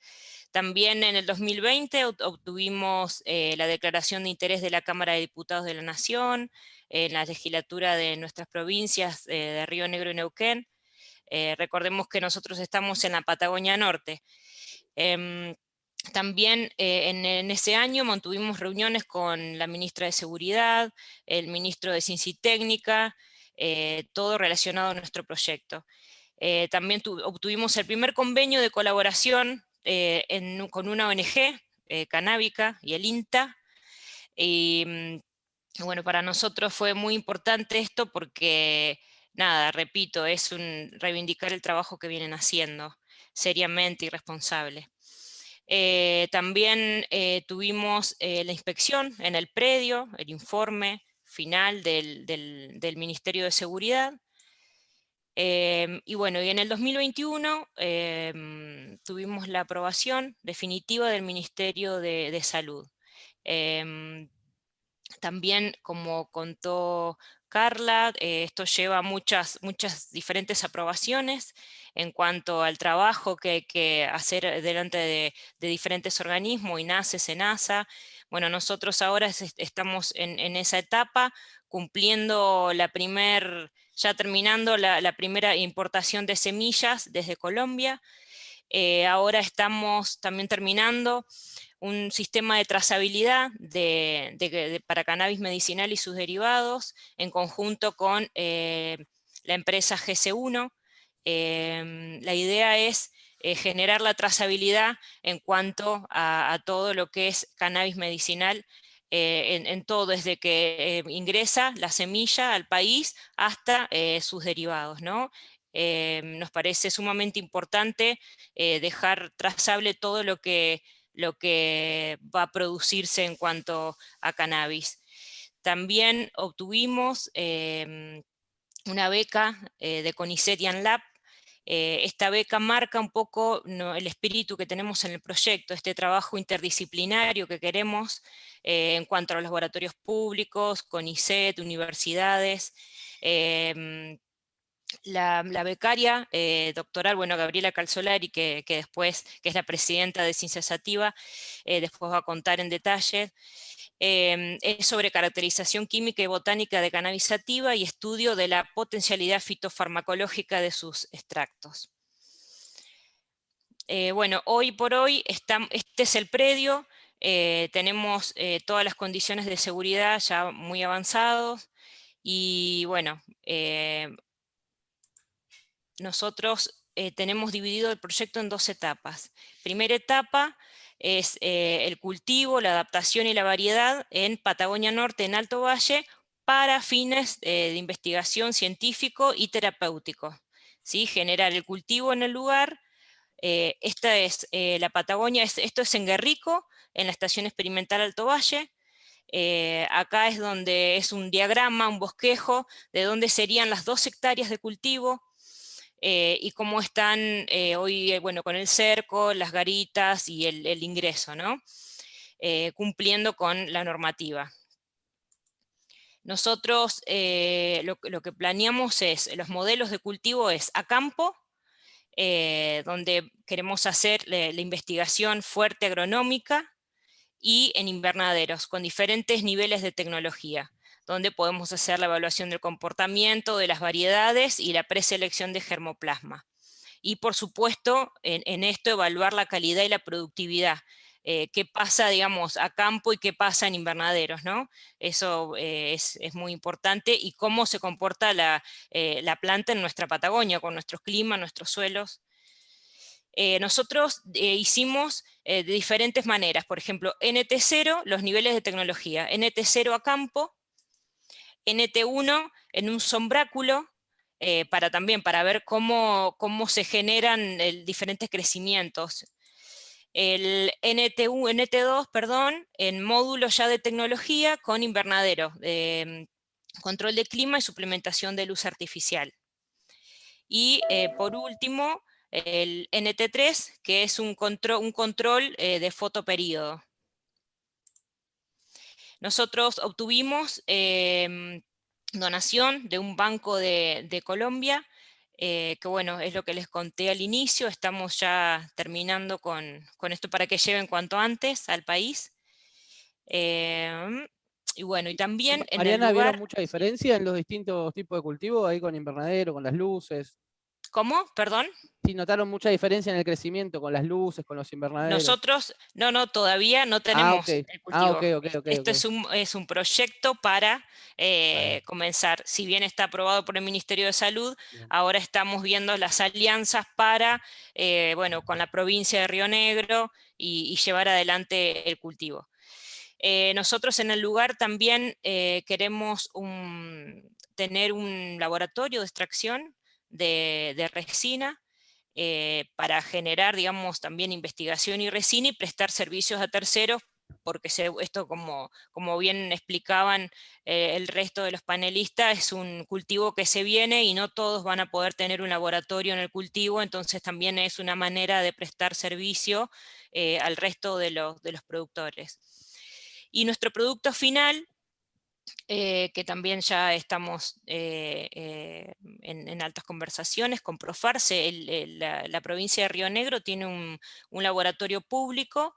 También en el 2020 obtuvimos la declaración de interés de la Cámara de Diputados de la Nación, en la legislatura de nuestras provincias de Río Negro y Neuquén. Recordemos que nosotros estamos en la Patagonia Norte. También en ese año mantuvimos reuniones con la ministra de Seguridad, el ministro de Ciencia y Técnica, todo relacionado a nuestro proyecto. También obtuvimos el primer convenio de colaboración con una ONG canábica y el INTA. Y bueno, para nosotros fue muy importante esto porque, nada, repito, es reivindicar el trabajo que vienen haciendo seriamente y responsable. También tuvimos la inspección en el predio, el informe final del Ministerio de Seguridad. Y bueno, y en el 2021 tuvimos la aprobación definitiva del Ministerio de Salud. También, como contó Carla, esto lleva muchas diferentes aprobaciones en cuanto al trabajo que hay que hacer delante de diferentes organismos, INASE, SENASA. Bueno, nosotros ahora estamos en esa etapa, cumpliendo ya terminando la primera importación de semillas desde Colombia. Ahora estamos también terminando un sistema de trazabilidad para cannabis medicinal y sus derivados, en conjunto con la empresa GC1. La idea es generar la trazabilidad en cuanto a todo lo que es cannabis medicinal, en todo, desde que ingresa la semilla al país hasta sus derivados, ¿no? Nos parece sumamente importante dejar trazable todo lo que va a producirse en cuanto a cannabis. También obtuvimos una beca de CONICET y ANLAB. Esta beca marca un poco el espíritu que tenemos en el proyecto, este trabajo interdisciplinario que queremos en cuanto a los laboratorios públicos, CONICET, universidades. La becaria doctoral, bueno, Gabriela Calzolari, que es la presidenta de Ciencia Sativa, después va a contar en detalle, es sobre caracterización química y botánica de cannabis sativa y estudio de la potencialidad fitofarmacológica de sus extractos. Bueno, hoy por hoy este es el predio, tenemos todas las condiciones de seguridad ya muy avanzados y bueno, nosotros tenemos dividido el proyecto en 2 etapas. Primera etapa es el cultivo, la adaptación y la variedad en Patagonia Norte, en Alto Valle, para fines de investigación científico y terapéutico. ¿Sí? Generar el cultivo en el lugar. Esta es la Patagonia, esto es en Guerrico, en la Estación Experimental Alto Valle. Acá es donde es un diagrama, un bosquejo, de dónde serían las 2 hectáreas de cultivo, y cómo están hoy, bueno, con el cerco, las garitas y el ingreso, ¿no? Cumpliendo con la normativa. Nosotros lo que planeamos los modelos de cultivo es a campo, donde queremos hacer la investigación fuerte agronómica, y en invernaderos, con diferentes niveles de tecnología, donde podemos hacer la evaluación del comportamiento de las variedades y la preselección de germoplasma. Y por supuesto, en esto evaluar la calidad y la productividad. Qué pasa, digamos, a campo y qué pasa en invernaderos, ¿no? Eso es muy importante, y cómo se comporta la planta en nuestra Patagonia, con nuestros climas, nuestros suelos. Nosotros hicimos de diferentes maneras, por ejemplo, NT0, los niveles de tecnología, NT0 a campo, NT1 en un sombráculo, para ver cómo se generan diferentes crecimientos. El NT2, perdón, en módulos ya de tecnología con invernadero, control de clima y suplementación de luz artificial. Y por último, el NT3, que es un control de fotoperíodo. Nosotros obtuvimos donación de un banco de Colombia, que bueno, es lo que les conté al inicio, estamos ya terminando con esto para que lleguen cuanto antes al país. Y bueno, y también en el Mariana, ¿vieron lugar... mucha diferencia en los distintos tipos de cultivo, ahí con invernadero, con las luces? ¿Cómo? ¿Perdón? Sí, ¿notaron mucha diferencia en el crecimiento con las luces, con los invernaderos? Nosotros, no, todavía no Ah, ok. tenemos el Ah, ok, cultivo. ok, ok, Esto ok. es un proyecto para Bueno, comenzar. Si bien está aprobado por el Ministerio de Salud, bien. ahora estamos viendo las alianzas para, bueno, con la provincia de Río Negro y llevar adelante el cultivo. Nosotros en el lugar también queremos tener un laboratorio de extracción de resina, para generar, digamos, también investigación y resina y prestar servicios a terceros, porque esto, como bien explicaban el resto de los panelistas, es un cultivo que se viene y no todos van a poder tener un laboratorio en el cultivo, entonces también es una manera de prestar servicio al resto de los productores. Y nuestro producto final, que también ya estamos en altas conversaciones con Profarce, la provincia de Río Negro tiene un laboratorio público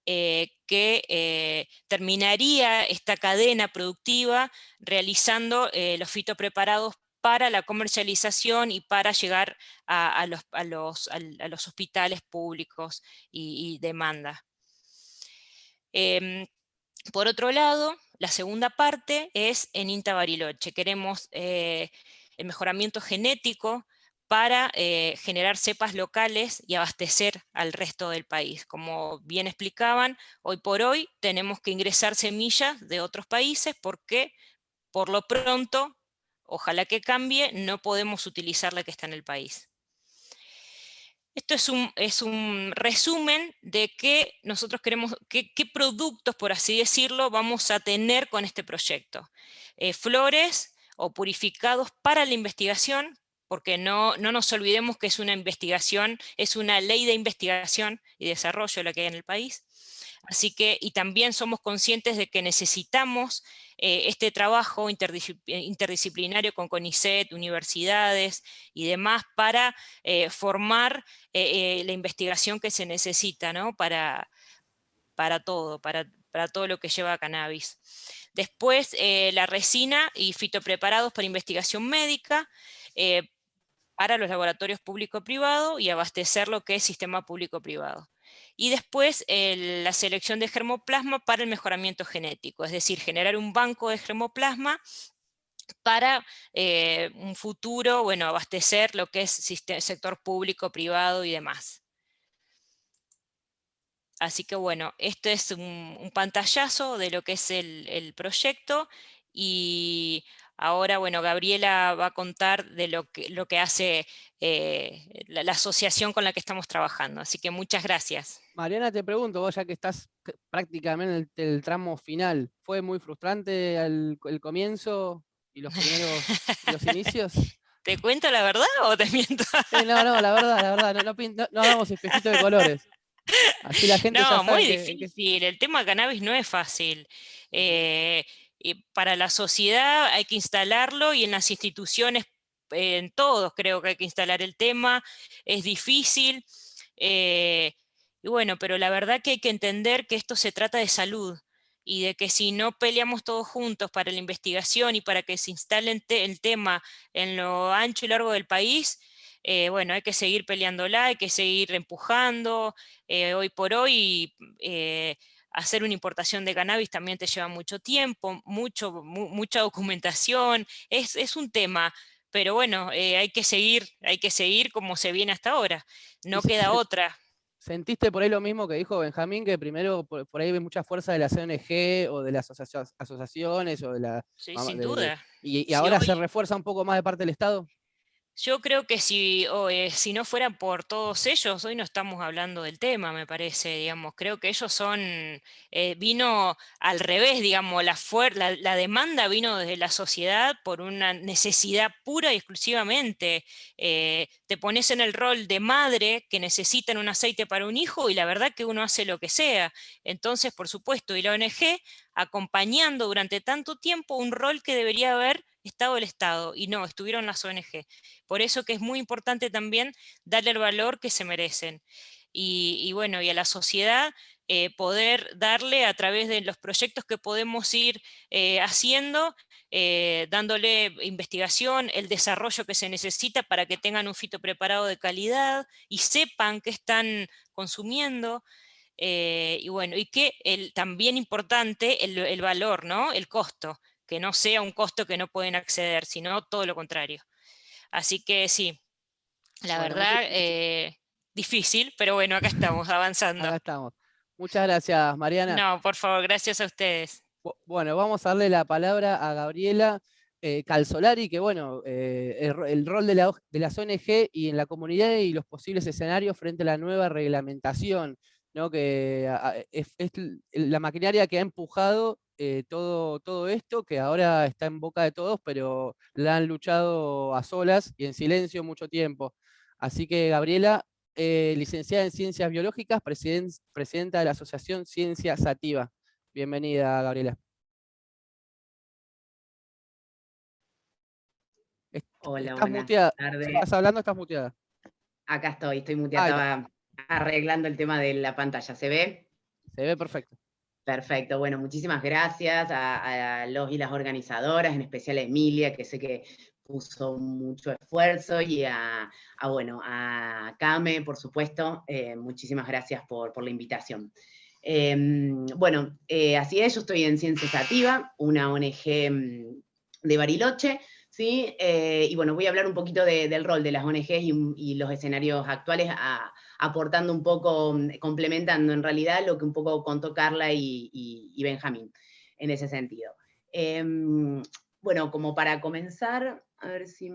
que terminaría esta cadena productiva realizando los fitopreparados para la comercialización y para llegar a los hospitales públicos y demanda. Por otro lado, la segunda parte es en INTA Bariloche. Queremos el mejoramiento genético para generar cepas locales y abastecer al resto del país. Como bien explicaban, hoy por hoy tenemos que ingresar semillas de otros países porque por lo pronto, ojalá que cambie, no podemos utilizar la que está en el país. Esto es un resumen de qué nosotros queremos, qué productos, por así decirlo, vamos a tener con este proyecto. Flores o purificados para la investigación, porque no nos olvidemos que es una investigación, es una ley de investigación y desarrollo la que hay en el país. Así que, y también somos conscientes de que necesitamos este trabajo interdisciplinario con CONICET, universidades y demás para formar la investigación que se necesita, ¿no? para todo, para todo lo que lleva a cannabis. Después, la resina y fitopreparados para investigación médica, para los laboratorios público-privado y abastecer lo que es sistema público-privado. Y después la selección de germoplasma para el mejoramiento genético, es decir, generar un banco de germoplasma para un futuro, bueno, abastecer lo que es sector público, privado y demás. Así que bueno, esto es un pantallazo de lo que es el proyecto y ahora, bueno, Gabriela va a contar de lo que hace la asociación con la que estamos trabajando. Así que muchas gracias. Mariana, te pregunto, vos ya que estás prácticamente en el tramo final, ¿fue muy frustrante el comienzo y los primeros los inicios? ¿Te cuento la verdad o te miento? No, la verdad, no hagamos espejitos de colores. Así la gente ya No, sabe muy que... difícil. El tema cannabis no es fácil. Y para la sociedad hay que instalarlo y en las instituciones, en todos creo que hay que instalar el tema. Es difícil. Y bueno, pero la verdad que hay que entender que esto se trata de salud y de que si no peleamos todos juntos para la investigación y para que se instale el tema en lo ancho y largo del país, bueno, hay que seguir peleándola, hay que seguir empujando. Hoy por hoy hacer una importación de cannabis también te lleva mucho tiempo, mucha documentación, es un tema, pero bueno, hay que seguir como se viene hasta ahora, ¿Y no queda otra. sentiste por ahí lo mismo que dijo Benjamín, que primero por ahí ve mucha fuerza de la CNG o de las asociaciones o de la... Sí, sin duda. y Si ahora hoy, se refuerza un poco más de parte del Estado? Yo creo que si no fuera por todos ellos, hoy no estamos hablando del tema, me parece, digamos. Creo que ellos vino al revés, digamos, la demanda vino desde la sociedad por una necesidad pura y exclusivamente. Te pones en el rol de madre que necesitan un aceite para un hijo y la verdad que uno hace lo que sea. Entonces, por supuesto, y la ONG acompañando durante tanto tiempo un rol que debería haber Estado del Estado, y no, estuvieron las ONG. Por eso que es muy importante también darle el valor que se merecen. Y bueno, y a la sociedad poder darle a través de los proyectos que podemos ir haciendo, dándole investigación, el desarrollo que se necesita para que tengan un fito preparado de calidad y sepan qué están consumiendo. Y bueno, y que también importante el valor, ¿no? El costo, que no sea un costo que no pueden acceder, sino todo lo contrario. Así que sí, la Bueno, verdad, difícil, pero bueno, acá estamos avanzando. acá estamos. Muchas gracias, Mariana. No, por favor, gracias a ustedes. Bueno, vamos a darle la palabra a Gabriela Calzolari, que bueno, el rol de las ONG y en la comunidad y los posibles escenarios frente a la nueva reglamentación, ¿no? Que es la maquinaria que ha empujado todo esto, que ahora está en boca de todos, pero la han luchado a solas y en silencio mucho tiempo. Así que Gabriela, licenciada en Ciencias Biológicas, presidenta de la Asociación Ciencia Sativa. Bienvenida, Gabriela. Hola, Estás buenas muteada. tardes. Estás hablando, estás muteada. Acá estoy muteada, estaba arreglando el tema de la pantalla. ¿Se ve? Se ve perfecto. Perfecto, bueno, muchísimas gracias a los y las organizadoras, en especial a Emilia, que sé que puso mucho esfuerzo, y bueno, a Came, por supuesto, muchísimas gracias por la invitación. Bueno, así es, yo estoy en Ciencia Sativa, una ONG de Bariloche, ¿sí? Y bueno, voy a hablar un poquito del rol de las ONGs y los escenarios actuales, aportando un poco, complementando en realidad lo que un poco contó Carla y Benjamín en ese sentido. Bueno, como para comenzar, a ver si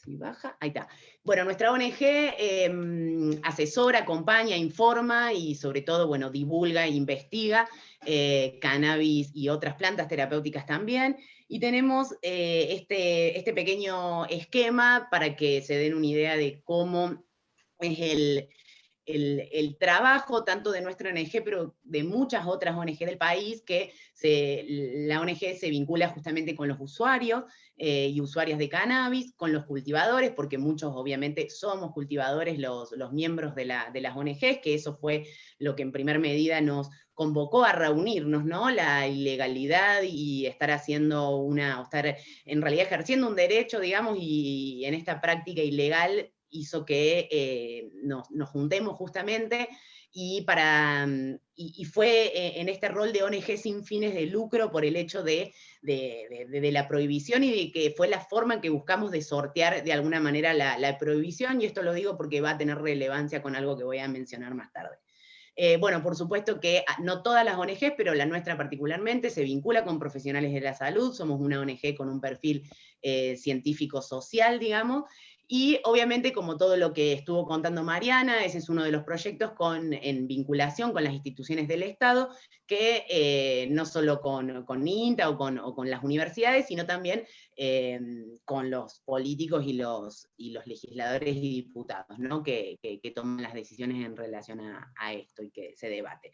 baja, ahí está. Bueno, nuestra ONG asesora, acompaña, informa y sobre todo, bueno, divulga e investiga cannabis y otras plantas terapéuticas también. Y tenemos este pequeño esquema para que se den una idea de cómo es el trabajo tanto de nuestra ONG, pero de muchas otras ONG del país, que la ONG se vincula justamente con los usuarios y usuarias de cannabis, con los cultivadores, porque muchos obviamente somos cultivadores los miembros de las ONGs, que eso fue lo que en primer medida nos convocó a reunirnos, ¿no? La ilegalidad y estar estar en realidad ejerciendo un derecho, digamos, y en esta práctica ilegal hizo que nos juntemos justamente, y fue en este rol de ONG sin fines de lucro por el hecho de la prohibición, y de que fue la forma en que buscamos de sortear de alguna manera la prohibición, y esto lo digo porque va a tener relevancia con algo que voy a mencionar más tarde. Bueno, por supuesto que no todas las ONGs, pero la nuestra particularmente, se vincula con profesionales de la salud, somos una ONG con un perfil científico-social, digamos, y obviamente, como todo lo que estuvo contando Mariana, ese es uno de los proyectos en vinculación con las instituciones del Estado, que no solo con INTA o con las universidades, sino también con los políticos y los legisladores y diputados, ¿no? que toman las decisiones en relación a esto y que se debate.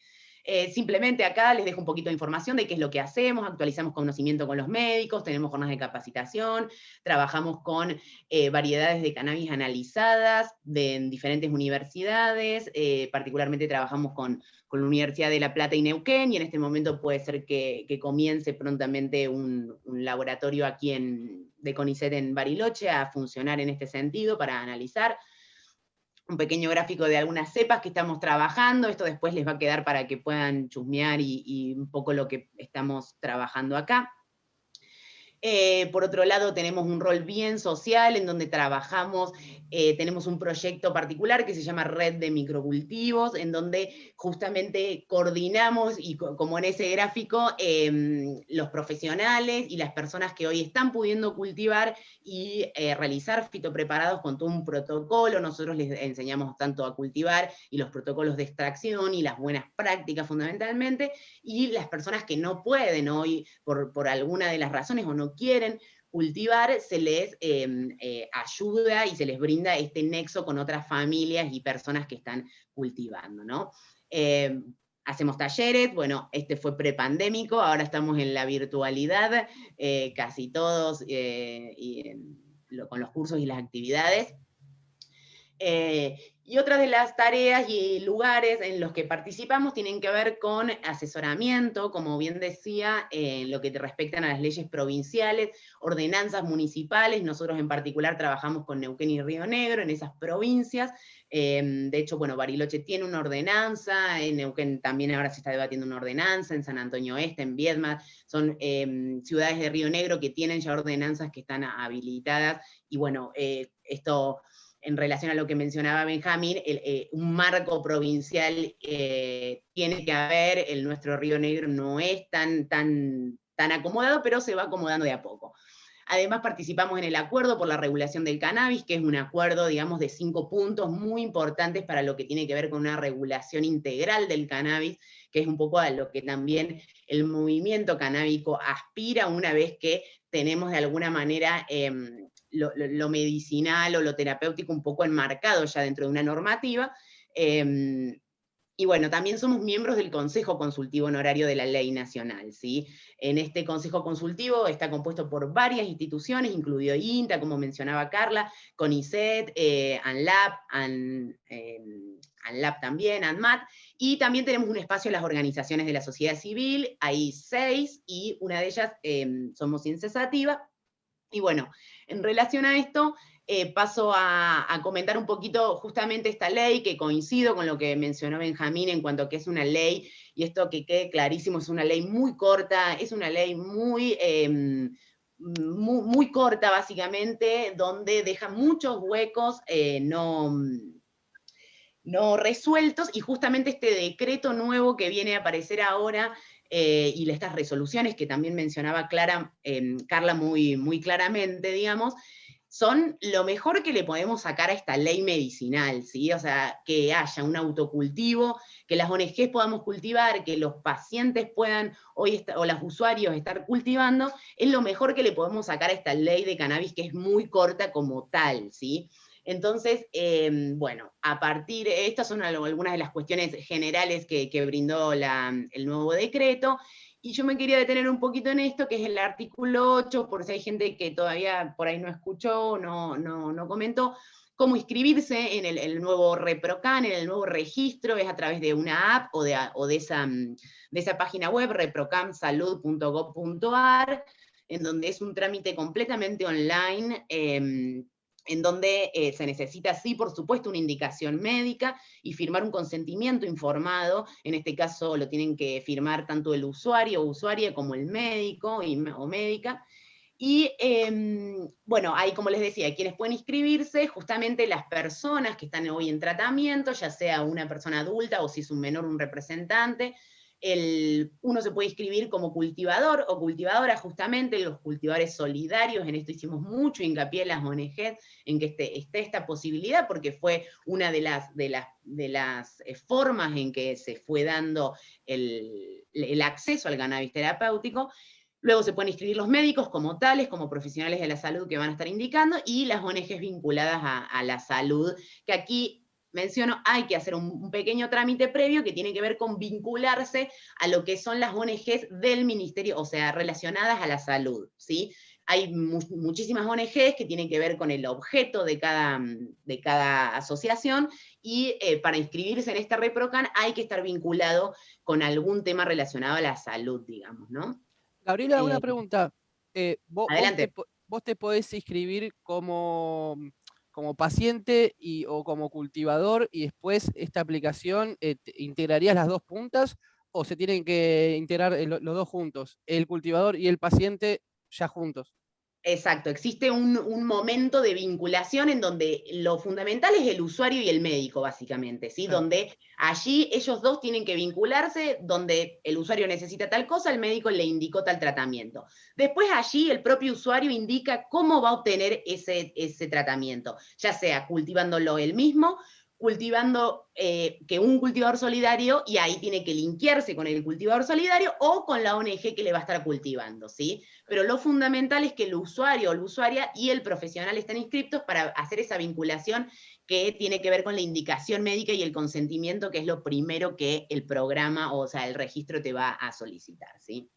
Simplemente acá les dejo un poquito de información de qué es lo que hacemos. Actualizamos conocimiento con los médicos, tenemos jornadas de capacitación, trabajamos con variedades de cannabis analizadas en diferentes universidades, particularmente trabajamos con la Universidad de La Plata y Neuquén, y en este momento puede ser que comience prontamente un laboratorio aquí de CONICET en Bariloche a funcionar en este sentido para analizar. Un pequeño gráfico de algunas cepas que estamos trabajando, esto después les va a quedar para que puedan chusmear y un poco lo que estamos trabajando acá. Por otro lado, tenemos un rol bien social en donde trabajamos, tenemos un proyecto particular que se llama Red de Microcultivos, en donde justamente coordinamos, y como en ese gráfico, los profesionales y las personas que hoy están pudiendo cultivar y realizar fitopreparados con todo un protocolo. Nosotros les enseñamos tanto a cultivar y los protocolos de extracción y las buenas prácticas fundamentalmente, y las personas que no pueden hoy por alguna de las razones o no quieren cultivar, se les ayuda y se les brinda este nexo con otras familias y personas que están cultivando, ¿no? Hacemos talleres, bueno, este fue prepandémico, ahora estamos en la virtualidad, casi todos, con los cursos y las actividades. Y otras de las tareas y lugares en los que participamos tienen que ver con asesoramiento, como bien decía, en lo que respectan a las leyes provinciales, ordenanzas municipales. Nosotros en particular trabajamos con Neuquén y Río Negro, en esas provincias. De hecho, bueno, Bariloche tiene una ordenanza, en Neuquén también ahora se está debatiendo una ordenanza, en San Antonio Este, en Viedma, son ciudades de Río Negro que tienen ya ordenanzas que están habilitadas, y bueno, esto en relación a lo que mencionaba Benjamín, un marco provincial tiene que haber, el nuestro Río Negro no es tan acomodado, pero se va acomodando de a poco. Además participamos en el acuerdo por la regulación del cannabis, que es un acuerdo, digamos, de 5 puntos muy importantes para lo que tiene que ver con una regulación integral del cannabis, que es un poco a lo que también el movimiento canábico aspira una vez que tenemos de alguna manera lo medicinal o lo terapéutico un poco enmarcado ya dentro de una normativa. Y bueno, también somos miembros del Consejo Consultivo Honorario de la Ley Nacional, ¿sí? En este Consejo Consultivo está compuesto por varias instituciones, incluido INTA, como mencionaba Carla, CONICET, ANLAP, ANLAP también, ANMAT, y también tenemos un espacio en las organizaciones de la sociedad civil, hay 6, y una de ellas somos Incesativa. Y bueno, en relación a esto, paso a comentar un poquito justamente esta ley, que coincido con lo que mencionó Benjamín en cuanto a que es una ley, y esto que quede clarísimo, es una ley muy corta, es una ley muy corta básicamente, donde deja muchos huecos no resueltos, y justamente este decreto nuevo que viene a aparecer ahora, y estas resoluciones que también mencionaba Carla muy claramente, digamos, son lo mejor que le podemos sacar a esta ley medicinal, ¿sí? O sea, que haya un autocultivo, que las ONGs podamos cultivar, que los pacientes puedan, o los usuarios estar cultivando, es lo mejor que le podemos sacar a esta ley de cannabis, que es muy corta como tal, ¿sí? Entonces, bueno, estas son algunas de las cuestiones generales que brindó el nuevo decreto, y yo me quería detener un poquito en esto, que es el artículo 8, por si hay gente que todavía por ahí no escuchó, no comentó. Cómo inscribirse en el nuevo ReproCan, en el nuevo registro, es a través de una app o de esa página web, reprocamsalud.gov.ar, en donde es un trámite completamente online, en donde se necesita, sí, por supuesto, una indicación médica y firmar un consentimiento informado. En este caso lo tienen que firmar tanto el usuario o usuaria como el médico o médica. Y bueno, ahí, como les decía, quienes pueden inscribirse, justamente las personas que están hoy en tratamiento, ya sea una persona adulta o si es un menor, un representante. Uno se puede inscribir como cultivador o cultivadora, justamente los cultivadores solidarios. En esto hicimos mucho hincapié en las ONGs, en que esté esta posibilidad, porque fue una de las formas en que se fue dando el acceso al cannabis terapéutico. Luego se pueden inscribir los médicos como tales, como profesionales de la salud que van a estar indicando, y las ONGs vinculadas a la salud, que aquí menciono, hay que hacer un pequeño trámite previo que tiene que ver con vincularse a lo que son las ONGs del ministerio, o sea, relacionadas a la salud, ¿sí? Hay muchísimas ONGs que tienen que ver con el objeto de cada asociación, y para inscribirse en esta ReproCan hay que estar vinculado con algún tema relacionado a la salud, digamos, ¿no? Gabriela, una pregunta. Adelante. Vos te podés inscribir como paciente o como cultivador, y después esta aplicación integrarías las dos puntas, o se tienen que integrar los dos juntos, el cultivador y el paciente ya juntos? Exacto, existe un momento de vinculación en donde lo fundamental es el usuario y el médico, básicamente, ¿sí? Claro. Donde allí ellos dos tienen que vincularse, donde el usuario necesita tal cosa, el médico le indicó tal tratamiento. Después allí el propio usuario indica cómo va a obtener ese tratamiento, ya sea cultivándolo él mismo, cultivando que un cultivador solidario, y ahí tiene que linkearse con el cultivador solidario o con la ONG que le va a estar cultivando, ¿sí? Pero lo fundamental es que el usuario o la usuaria y el profesional estén inscriptos para hacer esa vinculación que tiene que ver con la indicación médica y el consentimiento, que es lo primero que el programa, o sea, el registro te va a solicitar, ¿sí?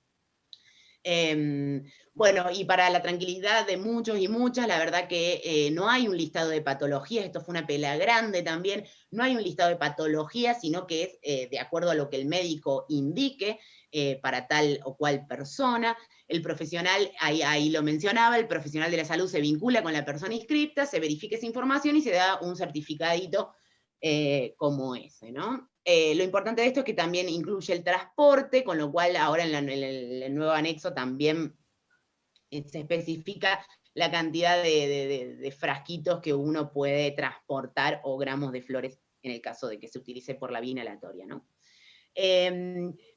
Bueno, y para la tranquilidad de muchos y muchas, la verdad que no hay un listado de patologías, esto fue una pelea grande también, no hay un listado de patologías, sino que es de acuerdo a lo que el médico indique para tal o cual persona. El profesional, ahí lo mencionaba, el profesional de la salud se vincula con la persona inscripta, se verifica esa información y se da un certificadito como ese, ¿no? Lo importante de esto es que también incluye el transporte, con lo cual ahora en el nuevo anexo también se especifica la cantidad de frasquitos que uno puede transportar o gramos de flores en el caso de que se utilice por la vía inhalatoria, ¿no?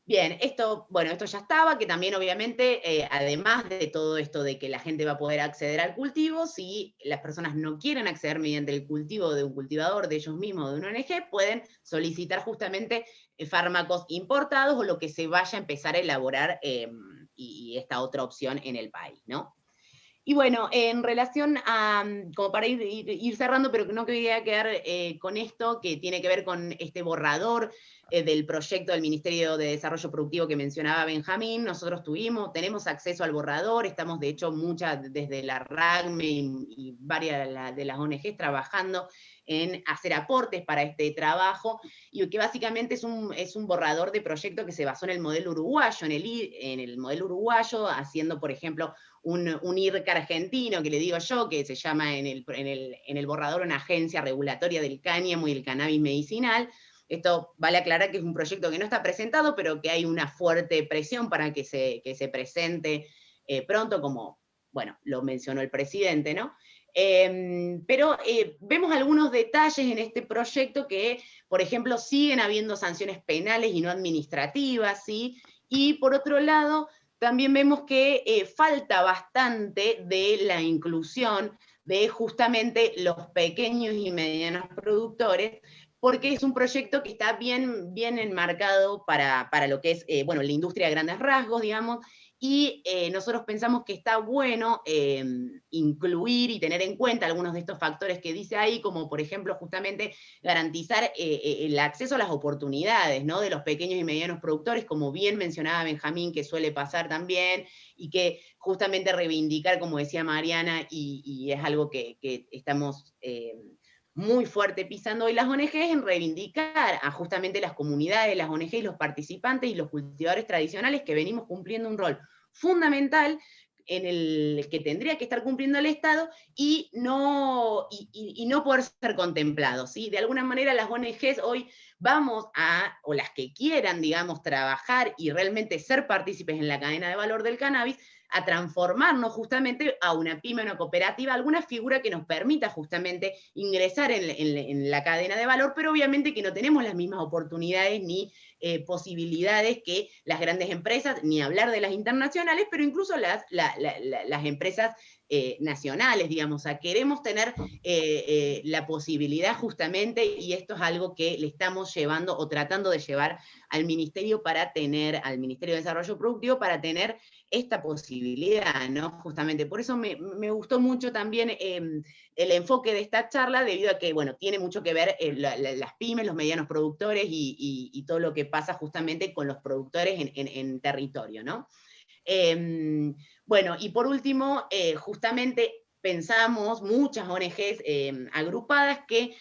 Bien, esto ya estaba, que también obviamente, además de todo esto de que la gente va a poder acceder al cultivo, si las personas no quieren acceder mediante el cultivo de un cultivador, de ellos mismos, de una ONG, pueden solicitar justamente fármacos importados o lo que se vaya a empezar a elaborar y esta otra opción en el país, ¿no? Y bueno, en relación a, como para ir cerrando, pero no quería quedar con esto, que tiene que ver con este borrador del proyecto del Ministerio de Desarrollo Productivo que mencionaba Benjamín. Nosotros tenemos acceso al borrador, estamos de hecho muchas desde la RAGME y varias de las ONGs trabajando en hacer aportes para este trabajo, y que básicamente es un borrador de proyecto que se basó en el modelo uruguayo, en el modelo uruguayo, haciendo, por ejemplo, un IRCA argentino, que le digo yo, que se llama en el borrador una agencia regulatoria del cáñamo y el cannabis medicinal. Esto vale aclarar que es un proyecto que no está presentado, pero que hay una fuerte presión para que se presente pronto, como, bueno, lo mencionó el presidente, ¿no? Pero vemos algunos detalles en este proyecto que, por ejemplo, siguen habiendo sanciones penales y no administrativas, ¿sí? Y por otro lado, también vemos que falta bastante de la inclusión de justamente los pequeños y medianos productores, porque es un proyecto que está bien enmarcado para lo que es, bueno, la industria a grandes rasgos, digamos, y nosotros pensamos que está bueno incluir y tener en cuenta algunos de estos factores que dice ahí, como por ejemplo justamente garantizar el acceso a las oportunidades, ¿no?, de los pequeños y medianos productores, como bien mencionaba Benjamín, que suele pasar también, y que justamente reivindicar, como decía Mariana, y es algo que estamos muy fuerte pisando hoy las ONGs, en reivindicar a justamente las comunidades, las ONGs y los participantes y los cultivadores tradicionales, que venimos cumpliendo un rol fundamental en el que tendría que estar cumpliendo el Estado y no poder ser contemplados, ¿sí? De alguna manera las ONGs hoy vamos a, o las que quieran, digamos, trabajar y realmente ser partícipes en la cadena de valor del cannabis, a transformarnos justamente a una pyme, una cooperativa, alguna figura que nos permita justamente ingresar en la cadena de valor, pero obviamente que no tenemos las mismas oportunidades ni posibilidades que las grandes empresas, ni hablar de las internacionales, pero incluso las empresas nacionales, digamos. O sea, queremos tener la posibilidad justamente, y esto es algo que le estamos llevando o tratando de llevar al Ministerio al Ministerio de Desarrollo Productivo, para tener esta posibilidad, ¿no? Justamente, por eso me gustó mucho también el enfoque de esta charla, debido a que, bueno, tiene mucho que ver las pymes, los medianos productores y todo lo que pasa justamente con los productores en territorio, ¿no? Bueno, y por último, justamente pensamos, muchas ONGs agrupadas, que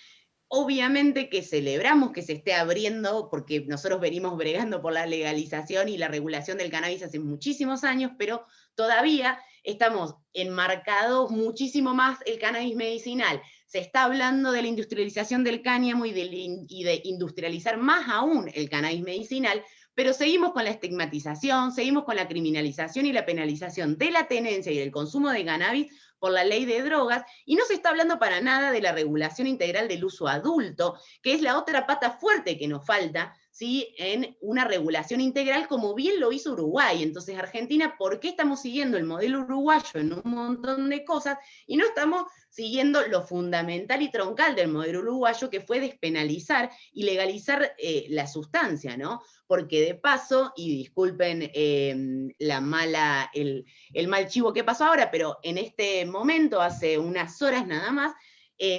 obviamente que celebramos que se esté abriendo, porque nosotros venimos bregando por la legalización y la regulación del cannabis hace muchísimos años, pero todavía estamos enmarcados muchísimo más el cannabis medicinal. Se está hablando de la industrialización del cáñamo y de industrializar más aún el cannabis medicinal, pero seguimos con la estigmatización, seguimos con la criminalización y la penalización de la tenencia y del consumo de cannabis por la ley de drogas, y no se está hablando para nada de la regulación integral del uso adulto, que es la otra pata fuerte que nos falta, ¿sí? En una regulación integral, como bien lo hizo Uruguay. Entonces, Argentina, ¿por qué estamos siguiendo el modelo uruguayo en un montón de cosas y no estamos siguiendo lo fundamental y troncal del modelo uruguayo, que fue despenalizar y legalizar la sustancia, ¿no? Porque de paso, y disculpen el mal chivo que pasó ahora, pero en este momento, hace unas horas nada más,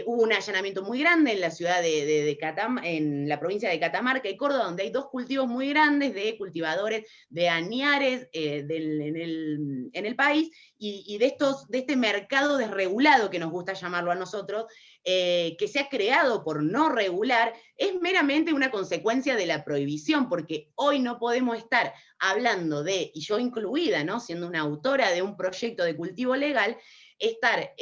hubo un allanamiento muy grande en la ciudad en la provincia de Catamarca y Córdoba, donde hay 2 cultivos muy grandes de cultivadores de añares en el país, y de este mercado desregulado, que nos gusta llamarlo a nosotros, que se ha creado por no regular, es meramente una consecuencia de la prohibición, porque hoy no podemos estar hablando de, y yo incluida, ¿no?, siendo una autora de un proyecto de cultivo legal, estar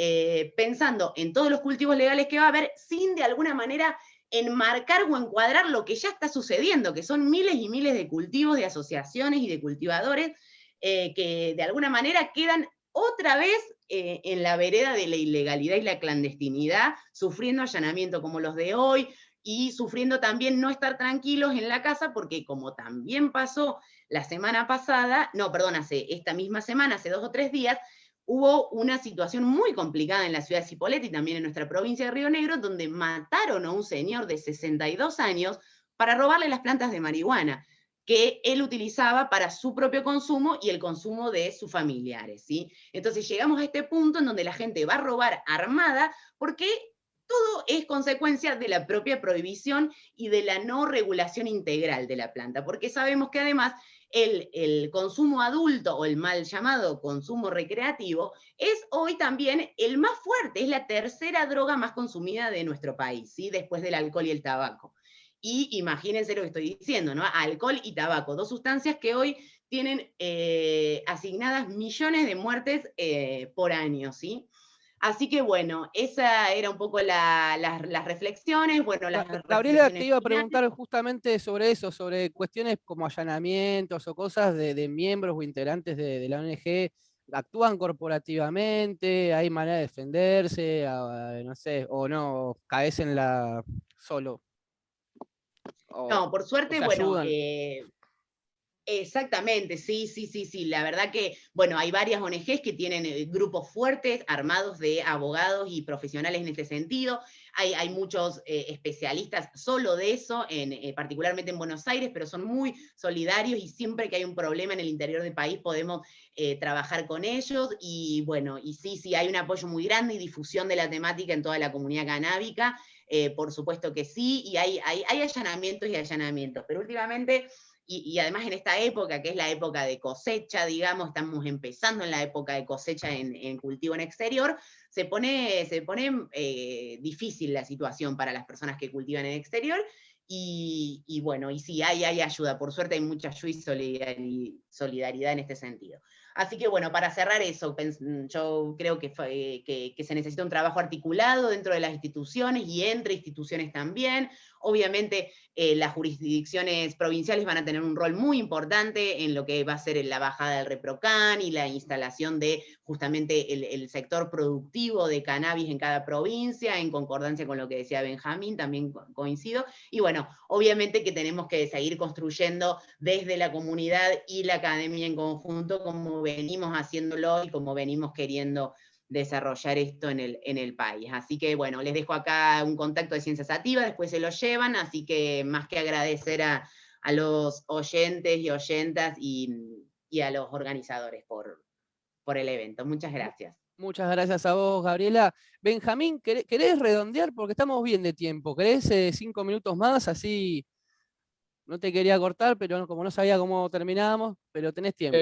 pensando en todos los cultivos legales que va a haber sin de alguna manera enmarcar o encuadrar lo que ya está sucediendo, que son miles y miles de cultivos, de asociaciones y de cultivadores que de alguna manera quedan otra vez en la vereda de la ilegalidad y la clandestinidad, sufriendo allanamientos como los de hoy, y sufriendo también no estar tranquilos en la casa, porque como también pasó la semana pasada, no, perdón, esta misma semana, hace 2 o 3 días, hubo una situación muy complicada en la ciudad de Cipolletti y también en nuestra provincia de Río Negro, donde mataron a un señor de 62 años para robarle las plantas de marihuana que él utilizaba para su propio consumo y el consumo de sus familiares, ¿sí? Entonces llegamos a este punto en donde la gente va a robar armada porque todo es consecuencia de la propia prohibición y de la no regulación integral de la planta, porque sabemos que además el consumo adulto, o el mal llamado consumo recreativo, es hoy también el más fuerte, es la tercera droga más consumida de nuestro país, ¿sí?, después del alcohol y el tabaco. Y imagínense lo que estoy diciendo, ¿no? Alcohol y tabaco, 2 sustancias que hoy tienen asignadas millones de muertes por año, ¿sí? Así que bueno, esa era un poco las reflexiones. Bueno, Gabriela, te iba a preguntar justamente sobre eso, sobre cuestiones como allanamientos o cosas de miembros o integrantes de la ONG. ¿Actúan corporativamente? ¿Hay manera de defenderse? No sé, o no, caes en la solo. No, por suerte, bueno, ayudan. Exactamente, sí. La verdad que, bueno, hay varias ONGs que tienen grupos fuertes, armados de abogados y profesionales en este sentido. Hay muchos especialistas solo de eso, particularmente en Buenos Aires, pero son muy solidarios y siempre que hay un problema en el interior del país podemos trabajar con ellos. Y bueno, y sí, hay un apoyo muy grande y difusión de la temática en toda la comunidad canábica, por supuesto que sí, y hay allanamientos y allanamientos, pero últimamente... Y además en esta época, que es la época de cosecha, digamos, estamos empezando en la época de cosecha en cultivo en exterior, se pone difícil la situación para las personas que cultivan en exterior, y bueno, y sí, hay ayuda, por suerte hay mucha ayuda y solidaridad en este sentido. Así que bueno, para cerrar eso, yo creo que se necesita un trabajo articulado dentro de las instituciones y entre instituciones también. Obviamente las jurisdicciones provinciales van a tener un rol muy importante en lo que va a ser la bajada del ReproCan y la instalación de justamente el sector productivo de cannabis en cada provincia, en concordancia con lo que decía Benjamín, también coincido. Y bueno, obviamente que tenemos que seguir construyendo desde la comunidad y la academia en conjunto, como venimos haciéndolo y como venimos queriendo desarrollar esto en el país. Así que bueno, les dejo acá un contacto de Ciencia Sativa, después se lo llevan, así que más que agradecer a los oyentes y oyentas y a los organizadores por el evento. Muchas gracias. Muchas gracias a vos, Gabriela. Benjamín, ¿querés redondear? Porque estamos bien de tiempo. ¿Querés 5 minutos más? Así no te quería cortar, pero como no sabía cómo terminábamos, pero tenés tiempo.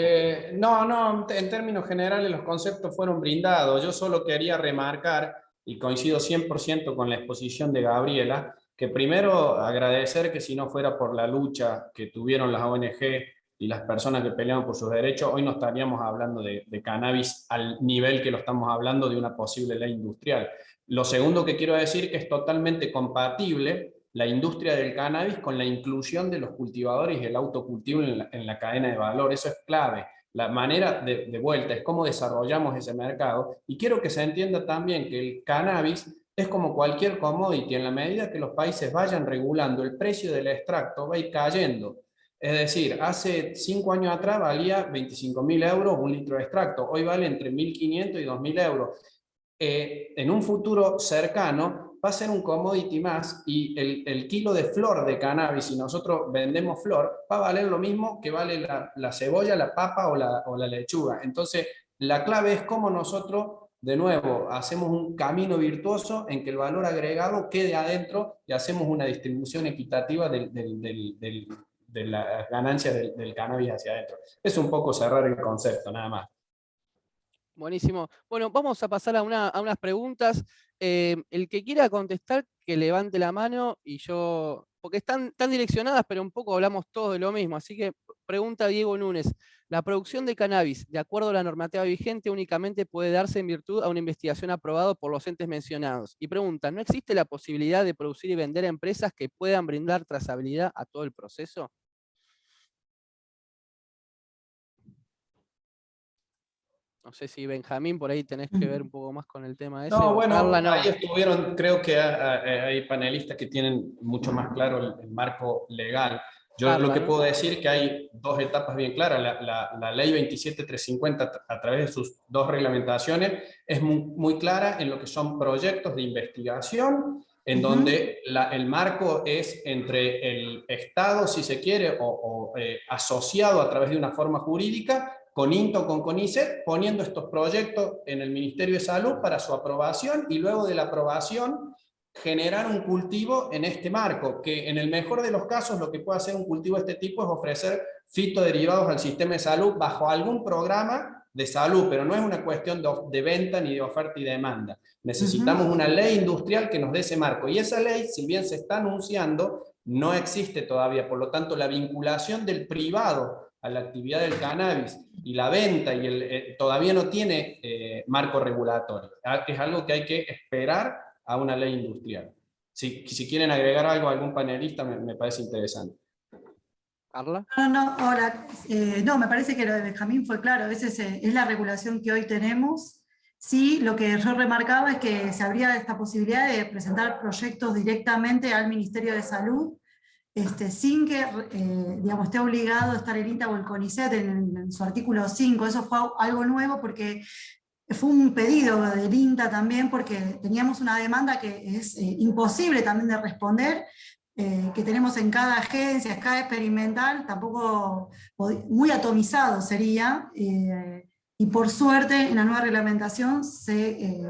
No, en términos generales los conceptos fueron brindados. Yo solo quería remarcar, y coincido 100% con la exposición de Gabriela, que primero agradecer que si no fuera por la lucha que tuvieron las ONG y las personas que pelearon por sus derechos, hoy no estaríamos hablando de cannabis al nivel que lo estamos hablando de una posible ley industrial. Lo segundo que quiero decir que es totalmente compatible la industria del cannabis con la inclusión de los cultivadores y el autocultivo en la cadena de valor. Eso es clave. La manera de vuelta es cómo desarrollamos ese mercado, y quiero que se entienda también que el cannabis Es como cualquier commodity, en la medida que los países vayan regulando el precio del extracto, va a ir cayendo. Es decir, hace 5 años atrás valía 25.000 euros un litro de extracto, hoy vale entre 1.500 y 2.000 euros. En un futuro cercano va a ser un commodity más y el kilo de flor de cannabis, si nosotros vendemos flor, va a valer lo mismo que vale la cebolla, la papa o la lechuga. Entonces, la clave es cómo nosotros, de nuevo, hacemos un camino virtuoso en que el valor agregado quede adentro y hacemos una distribución equitativa de las ganancias del cannabis hacia adentro. Es un poco cerrar el concepto, nada más. Buenísimo. Bueno, vamos a pasar a unas preguntas. El que quiera contestar, que levante la mano y yo, porque están direccionadas, pero un poco hablamos todos de lo mismo. Así que pregunta Diego Núñez. La producción de cannabis, de acuerdo a la normativa vigente, únicamente puede darse en virtud a una investigación aprobada por los entes mencionados. Y pregunta, ¿no existe la posibilidad de producir y vender a empresas que puedan brindar trazabilidad a todo el proceso? No sé si Benjamín, por ahí tenés que ver un poco más con el tema ese. No, bueno, Carla, no. ahí estuvieron, creo que hay panelistas que tienen mucho más claro el marco legal. Yo Carla, lo que ¿no? puedo decir es que hay dos etapas bien claras. La ley 27350, a través de sus dos reglamentaciones, es muy clara en lo que son proyectos de investigación, en donde el marco es entre el Estado, si se quiere, o asociado a través de una forma jurídica, con INTA o con CONICET, poniendo estos proyectos en el Ministerio de Salud para su aprobación y luego de la aprobación generar un cultivo en este marco, que en el mejor de los casos lo que puede hacer un cultivo de este tipo es ofrecer fitoderivados al sistema de salud bajo algún programa de salud, pero no es una cuestión de venta ni de oferta y demanda. Necesitamos una ley industrial que nos dé ese marco, y esa ley, si bien se está anunciando, no existe todavía. Por lo tanto, la vinculación del privado a la actividad del cannabis y la venta todavía no tiene marco regulatorio. Es algo que hay que esperar a una ley industrial. Si quieren agregar algo a algún panelista, me parece interesante. ¿Carla? No, ahora, no, me parece que lo de Benjamín fue claro, es la regulación que hoy tenemos. Sí, lo que yo remarcaba es que se abría esta posibilidad de presentar proyectos directamente al Ministerio de Salud, sin que digamos, esté obligado a estar el INTA o el CONICET en su artículo 5. Eso fue algo nuevo porque fue un pedido del INTA también, porque teníamos una demanda que es imposible también de responder, que tenemos en cada agencia, cada experimental, tampoco muy atomizado sería, y por suerte en la nueva reglamentación,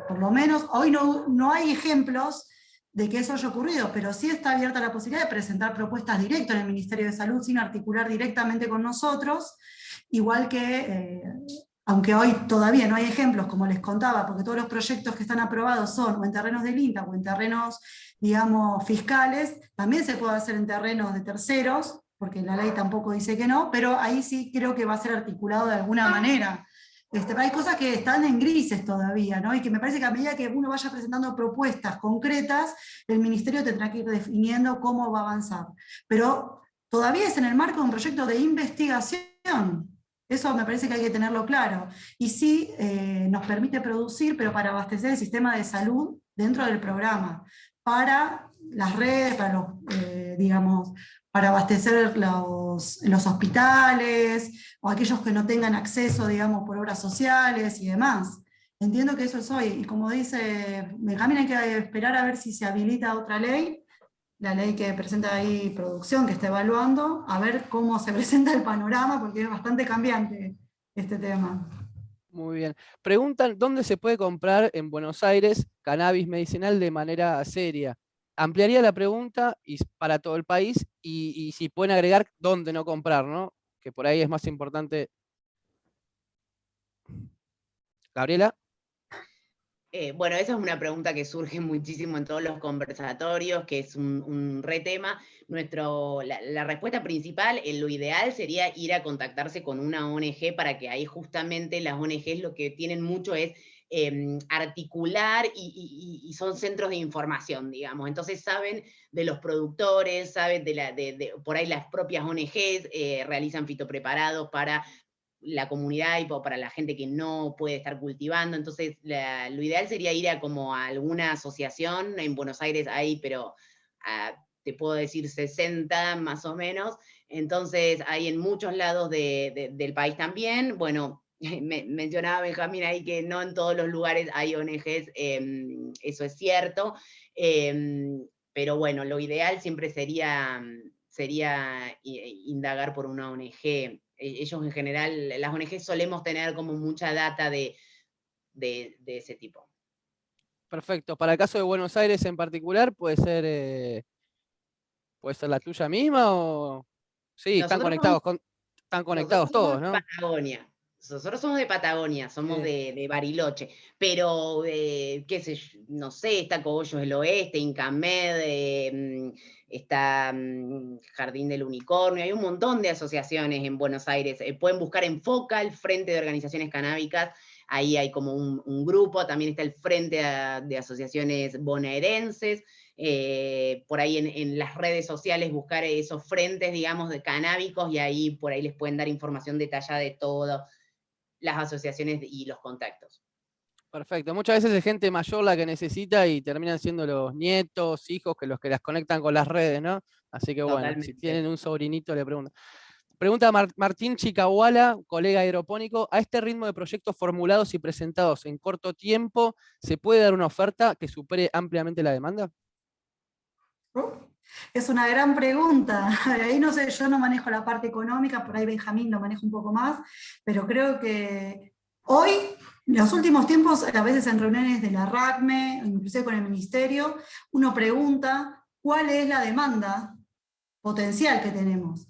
por lo menos, hoy no hay ejemplos de que eso haya ocurrido, pero sí está abierta la posibilidad de presentar propuestas directas en el Ministerio de Salud sin articular directamente con nosotros, igual que, aunque hoy todavía no hay ejemplos, como les contaba, porque todos los proyectos que están aprobados son o en terrenos del INTA o en terrenos, digamos, fiscales, también se puede hacer en terrenos de terceros, porque la ley tampoco dice que no, pero ahí sí creo que va a ser articulado de alguna manera. Pero hay cosas que están en grises todavía, ¿no? Y que me parece que a medida que uno vaya presentando propuestas concretas, el Ministerio tendrá que ir definiendo cómo va a avanzar. Pero todavía es en el marco de un proyecto de investigación. Eso me parece que hay que tenerlo claro. Y sí, nos permite producir, pero para abastecer el sistema de salud dentro del programa, para las redes, para los, digamos, para abastecer los hospitales, o aquellos que no tengan acceso, digamos, por obras sociales y demás. Entiendo que eso es hoy, y como dice Benjamín, hay que esperar a ver si se habilita otra ley, la ley que presenta ahí producción, que está evaluando, a ver cómo se presenta el panorama, porque es bastante cambiante este tema. Muy bien. Preguntan, ¿dónde se puede comprar en Buenos Aires cannabis medicinal de manera seria? Ampliaría la pregunta para todo el país y si pueden agregar dónde no comprar, ¿no? Que por ahí es más importante. Gabriela. Bueno, esa es una pregunta que surge muchísimo en todos los conversatorios, que es un re tema. La respuesta principal, lo ideal sería ir a contactarse con una ONG, para que ahí justamente las ONGs lo que tienen mucho es articular y son centros de información, digamos. Entonces saben de los productores, saben por ahí las propias ONGs realizan fitopreparados para la comunidad y para la gente que no puede estar cultivando. Entonces, lo ideal sería ir a como a alguna asociación. En Buenos Aires hay, pero te puedo decir 60 más o menos. Entonces, hay en muchos lados del país también. Bueno, mencionaba Benjamín ahí que no en todos los lugares hay ONGs, eso es cierto. Pero bueno, lo ideal siempre sería indagar por una ONG. Ellos en general, las ONG solemos tener como mucha data de ese tipo. Perfecto. Para el caso de Buenos Aires en particular, puede ser la tuya misma o... Sí, están conectados todos, ¿no? Patagonia. Nosotros somos de Patagonia, somos de Bariloche, pero, qué sé yo, no sé, está Cogollos del Oeste, Incamed, está Jardín del Unicornio, hay un montón de asociaciones en Buenos Aires. Pueden buscar en FOCA, el Frente de Organizaciones Canábicas, ahí hay como un grupo, también está el Frente de Asociaciones Bonaerenses. Por ahí en las redes sociales buscar esos frentes, digamos, de canábicos, y ahí por ahí les pueden dar información detallada de todo, las asociaciones y los contactos. Perfecto. Muchas veces es gente mayor la que necesita y terminan siendo los nietos, hijos, los que las conectan con las redes, ¿no? Así que bueno, Totalmente. si tienen un sobrinito le preguntan. Pregunta Martín Chicahuala, colega hidropónico, ¿a este ritmo de proyectos formulados y presentados en corto tiempo, se puede dar una oferta que supere ampliamente la demanda? Es una gran pregunta. Ahí no sé, yo no manejo la parte económica, por ahí Benjamín lo maneja un poco más, pero creo que hoy, en los últimos tiempos, a veces en reuniones de la RACME, inclusive con el ministerio, uno pregunta cuál es la demanda potencial que tenemos.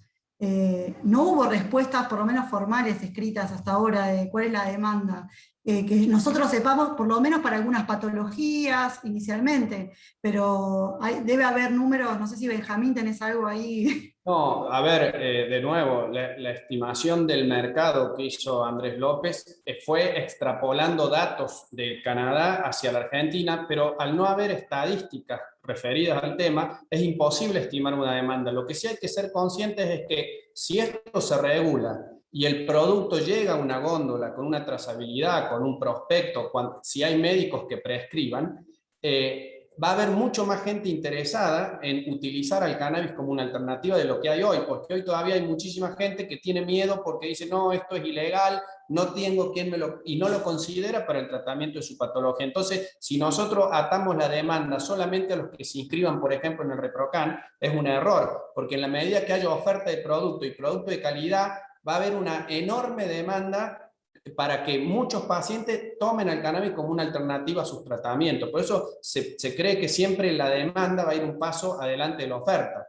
No hubo respuestas, por lo menos formales, escritas hasta ahora, de cuál es la demanda. Que nosotros sepamos, por lo menos para algunas patologías inicialmente, pero debe haber números, no sé si Benjamín tenés algo ahí. No, a ver, de nuevo, la estimación del mercado que hizo Andrés López fue extrapolando datos de Canadá hacia la Argentina, pero al no haber estadísticas referidas al tema, es imposible estimar una demanda. Lo que sí hay que ser conscientes es que si esto se regula y el producto llega a una góndola con una trazabilidad, con un prospecto, si hay médicos que prescriban, va a haber mucho más gente interesada en utilizar al cannabis como una alternativa de lo que hay hoy, porque hoy todavía hay muchísima gente que tiene miedo porque dice, no, esto es ilegal, no tengo quien y no lo considera para el tratamiento de su patología. Entonces, si nosotros atamos la demanda solamente a los que se inscriban, por ejemplo, en el ReproCan, es un error, porque en la medida que haya oferta de producto y producto de calidad, va a haber una enorme demanda para que muchos pacientes tomen el cannabis como una alternativa a sus tratamientos. Por eso se cree que siempre la demanda va a ir un paso adelante de la oferta.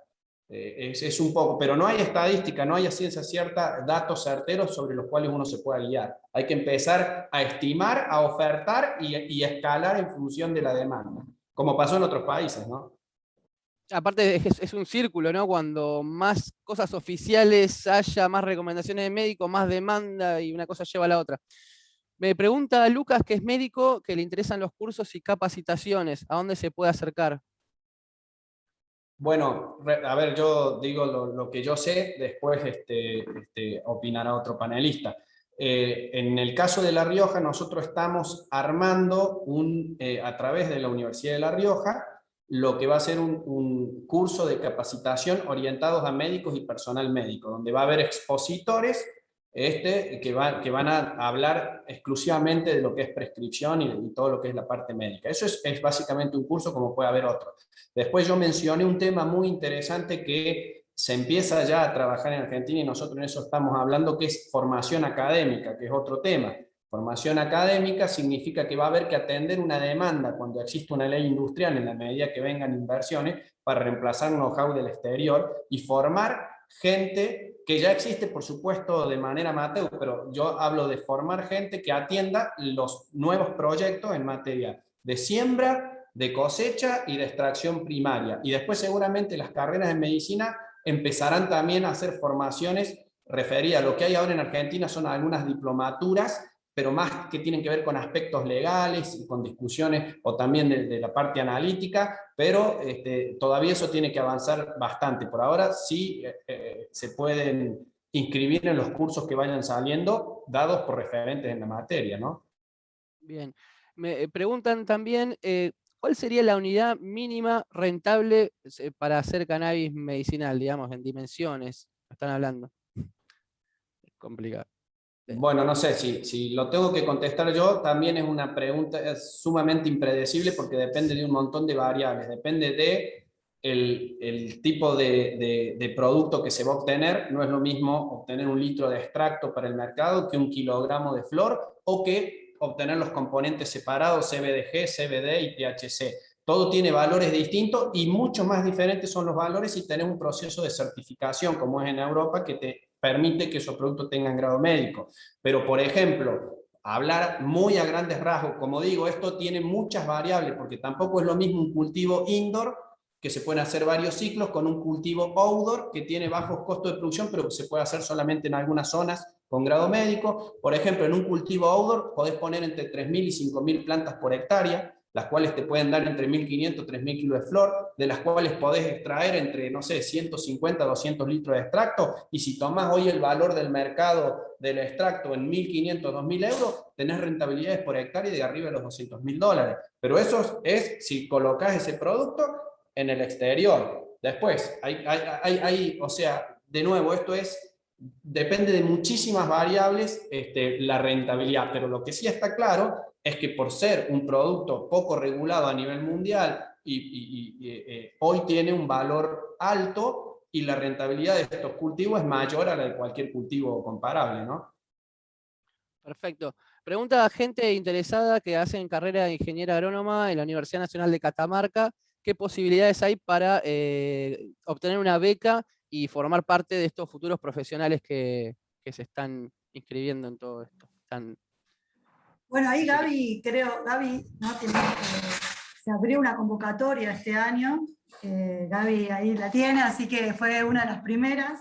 Es un poco, pero no hay estadística, no hay a ciencia cierta datos certeros sobre los cuales uno se pueda guiar. Hay que empezar a estimar, a ofertar y a escalar en función de la demanda, como pasó en otros países, ¿no? Aparte es un círculo, ¿no? Cuando más cosas oficiales haya, más recomendaciones de médico, más demanda y una cosa lleva a la otra. Me pregunta Lucas, que es médico, que le interesan los cursos y capacitaciones. ¿A dónde se puede acercar? Bueno, a ver, yo digo lo que yo sé, después opinará otro panelista. En el caso de La Rioja, nosotros estamos armando a través de la Universidad de La Rioja, lo que va a ser un curso de capacitación orientados a médicos y personal médico, donde va a haber expositores que van a hablar exclusivamente de lo que es prescripción y todo lo que es la parte médica. Eso es básicamente un curso como puede haber otro. Después yo mencioné un tema muy interesante que se empieza ya a trabajar en Argentina y nosotros en eso estamos hablando, que es formación académica, que es otro tema. Formación académica significa que va a haber que atender una demanda cuando existe una ley industrial en la medida que vengan inversiones para reemplazar know-how del exterior y formar gente que ya existe, por supuesto, de manera amateur, pero yo hablo de formar gente que atienda los nuevos proyectos en materia de siembra, de cosecha y de extracción primaria. Y después seguramente las carreras de medicina empezarán también a hacer formaciones referidas a lo que hay ahora en Argentina, son algunas diplomaturas, pero más que tienen que ver con aspectos legales y con discusiones o también de la parte analítica, pero todavía eso tiene que avanzar bastante. Por ahora sí se pueden inscribir en los cursos que vayan saliendo, dados por referentes en la materia, ¿no? Bien. Me preguntan también, ¿cuál sería la unidad mínima rentable para hacer cannabis medicinal, digamos, en dimensiones? Están hablando. Es complicado. Bueno, no sé, si lo tengo que contestar yo, también es una pregunta sumamente impredecible porque depende de un montón de variables, depende de el tipo de producto que se va a obtener. No es lo mismo obtener 1 litro de extracto para el mercado que 1 kilogramo de flor, o que obtener los componentes separados, CBDG, CBD y THC. Todo tiene valores distintos, y mucho más diferentes son los valores si tenés un proceso de certificación, como es en Europa, que te permite que esos productos tengan grado médico. Pero, por ejemplo, hablar muy a grandes rasgos, como digo, esto tiene muchas variables, porque tampoco es lo mismo un cultivo indoor, que se pueden hacer varios ciclos, con un cultivo outdoor, que tiene bajos costos de producción, pero que se puede hacer solamente en algunas zonas con grado médico. Por ejemplo, en un cultivo outdoor podés poner entre 3.000 y 5.000 plantas por hectárea, las cuales te pueden dar entre 1.500 y 3.000 kilos de flor, de las cuales podés extraer entre, no sé, 150 a 200 litros de extracto, y si tomás hoy el valor del mercado del extracto en 1.500, 2.000 euros, tenés rentabilidades por hectárea de arriba de los $200.000. Pero eso es si colocás ese producto en el exterior. Después, o sea, de nuevo, esto depende de muchísimas variables, la rentabilidad, pero lo que sí está claro es que por ser un producto poco regulado a nivel mundial, hoy tiene un valor alto, y la rentabilidad de estos cultivos es mayor a la de cualquier cultivo comparable, ¿no? Perfecto. Pregunta a gente interesada que hacen carrera de ingeniera agrónoma en la Universidad Nacional de Catamarca, ¿qué posibilidades hay para obtener una beca y formar parte de estos futuros profesionales que se están inscribiendo en todo esto? Bueno, ahí Gaby, ¿no? Se abrió una convocatoria este año, Gaby ahí la tiene, así que fue una de las primeras.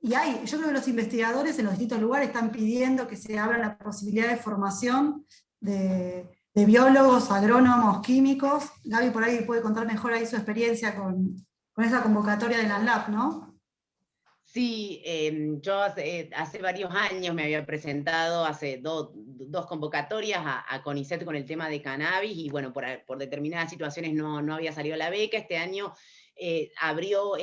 Y yo creo que los investigadores en los distintos lugares están pidiendo que se abra la posibilidad de formación de biólogos, agrónomos, químicos. Gaby por ahí puede contar mejor ahí su experiencia con esa convocatoria de la ANLAP, ¿no? Sí, yo hace varios años me había presentado, hace dos convocatorias a CONICET con el tema de cannabis, y bueno, por determinadas situaciones no había salido la beca. Este año es